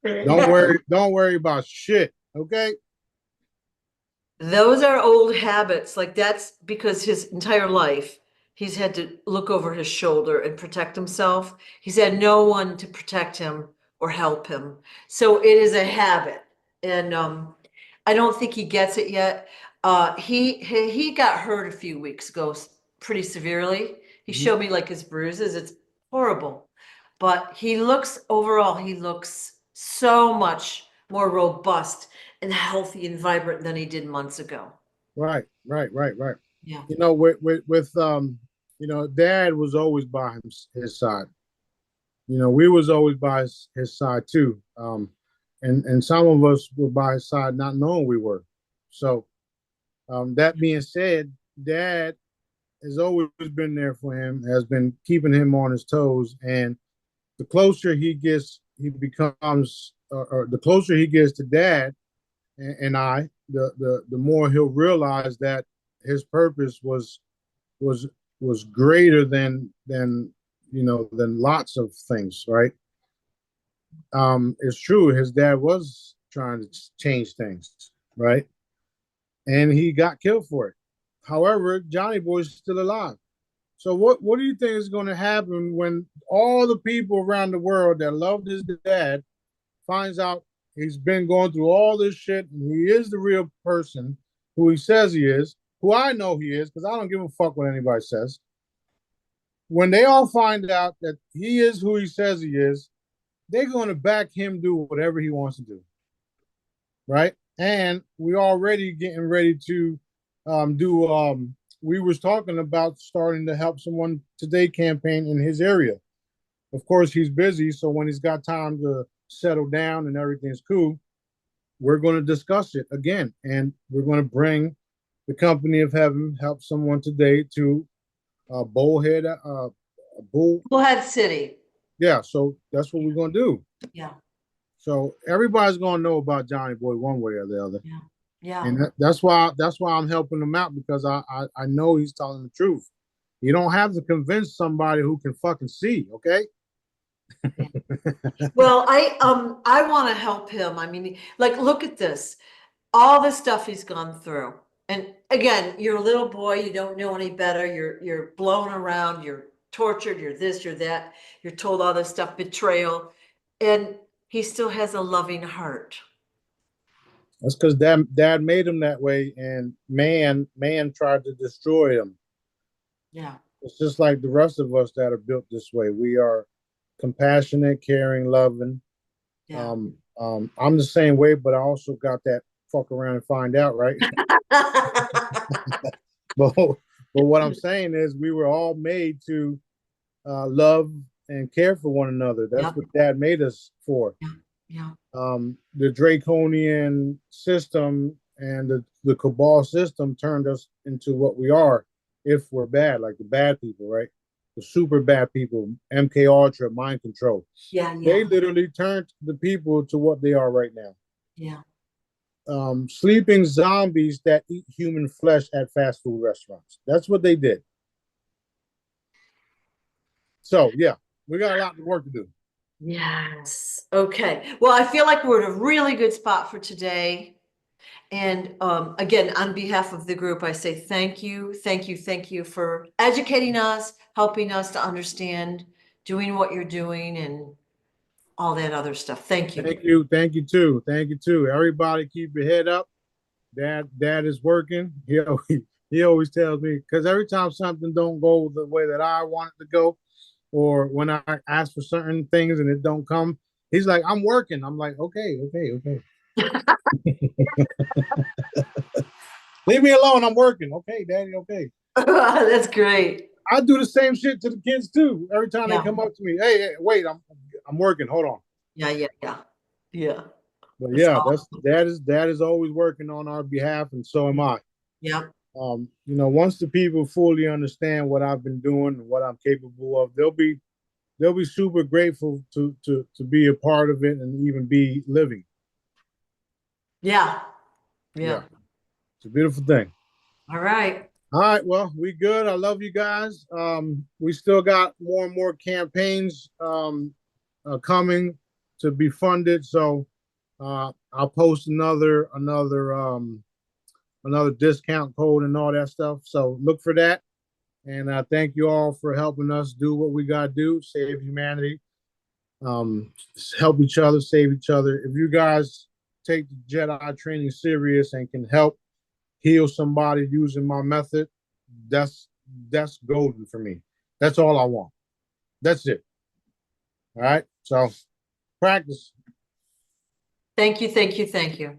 Don't worry about shit. Okay. Those are old habits. Like, that's because his entire life he's had to look over his shoulder and protect himself. He's had no one to protect him or help him. So it is a habit. And I don't think he gets it yet. He got hurt a few weeks ago pretty severely. He showed me like his bruises. It's horrible. But overall, he looks so much more robust and healthy and vibrant than he did months ago. Right. Yeah. You know, you know, Dad was always by his side. You know, we was always by his side too. And some of us were by his side not knowing we were. So that being said, Dad has always been there for him, has been keeping him on his toes. And the closer he becomes, or the closer he gets to Dad and I, the more he'll realize that his purpose was greater than than lots of things, right? It's true. His dad was trying to change things, right? And he got killed for it. However, Johnny Boy's still alive. So what do you think is going to happen when all the people around the world that loved his dad finds out he's been going through all this shit and he is the real person who he says he is, who I know he is, because I don't give a fuck what anybody says. When they all find out that he is who he says he is, they're going to back him do whatever he wants to do, right? And we're already getting ready to we was talking about starting to help someone today campaign in his area. Of course, he's busy, so when he's got time to settle down and everything's cool, we're going to discuss it again, and we're going to bring the Company of Heaven help someone today to Bullhead City. Yeah, so that's what we're going to do. Yeah. So everybody's going to know about Johnny Boy one way or the other. Yeah. Yeah. And that's why I'm helping him out, because I know he's telling the truth. You don't have to convince somebody who can fucking see, okay? Well, I want to help him. I mean, like, look at this, all the stuff he's gone through. And again, you're a little boy, you don't know any better. You're blown around, you're tortured, you're this, you're that, you're told all this stuff, betrayal, and he still has a loving heart. That's because dad made him that way, and man tried to destroy him. Yeah. It's just like the rest of us that are built this way. We are compassionate, caring, loving. Yeah. I'm the same way, but I also got that fuck around and find out, right? but what I'm saying is we were all made to love and care for one another. That's what Dad made us for. Yeah. The draconian system and the cabal system turned us into what we are if we're bad, like the bad people, right? The super bad people, MK Ultra, mind control. Yeah. They literally turned the people to what they are right now. Yeah. Sleeping zombies that eat human flesh at fast food restaurants. That's what they did. So yeah, we got a lot of work to do. Yes. Okay. Well, I feel like we're in a really good spot for today. And again, on behalf of the group, I say thank you for educating us, helping us to understand, doing what you're doing, and all that other stuff. Thank you. Thank you too. Everybody keep your head up. Dad is working. He always tells me, because every time something don't go the way that I want it to go, or when I ask for certain things and it don't come, he's like, I'm working. I'm like, okay. Leave me alone. I'm working. Okay, Daddy. Okay. That's great. I do the same shit to the kids too. Every time they come up to me, hey, wait, I'm working. Hold on. Yeah. But yeah, awesome. Dad is always working on our behalf, and so am I. Yeah. Once the people fully understand what I've been doing and what I'm capable of, they'll be super grateful to be a part of it and even be living. Yeah. It's a beautiful thing. All right. Well, we good. I love you guys. We still got more and more campaigns coming to be funded. So I'll post another discount code and all that stuff. So look for that. And thank you all for helping us do what we got to do, save humanity. help each other, save each other. If you guys take the Jedi training serious and can help heal somebody using my method, that's golden for me. That's all I want. That's it. All right. So practice. Thank you, thank you, thank you.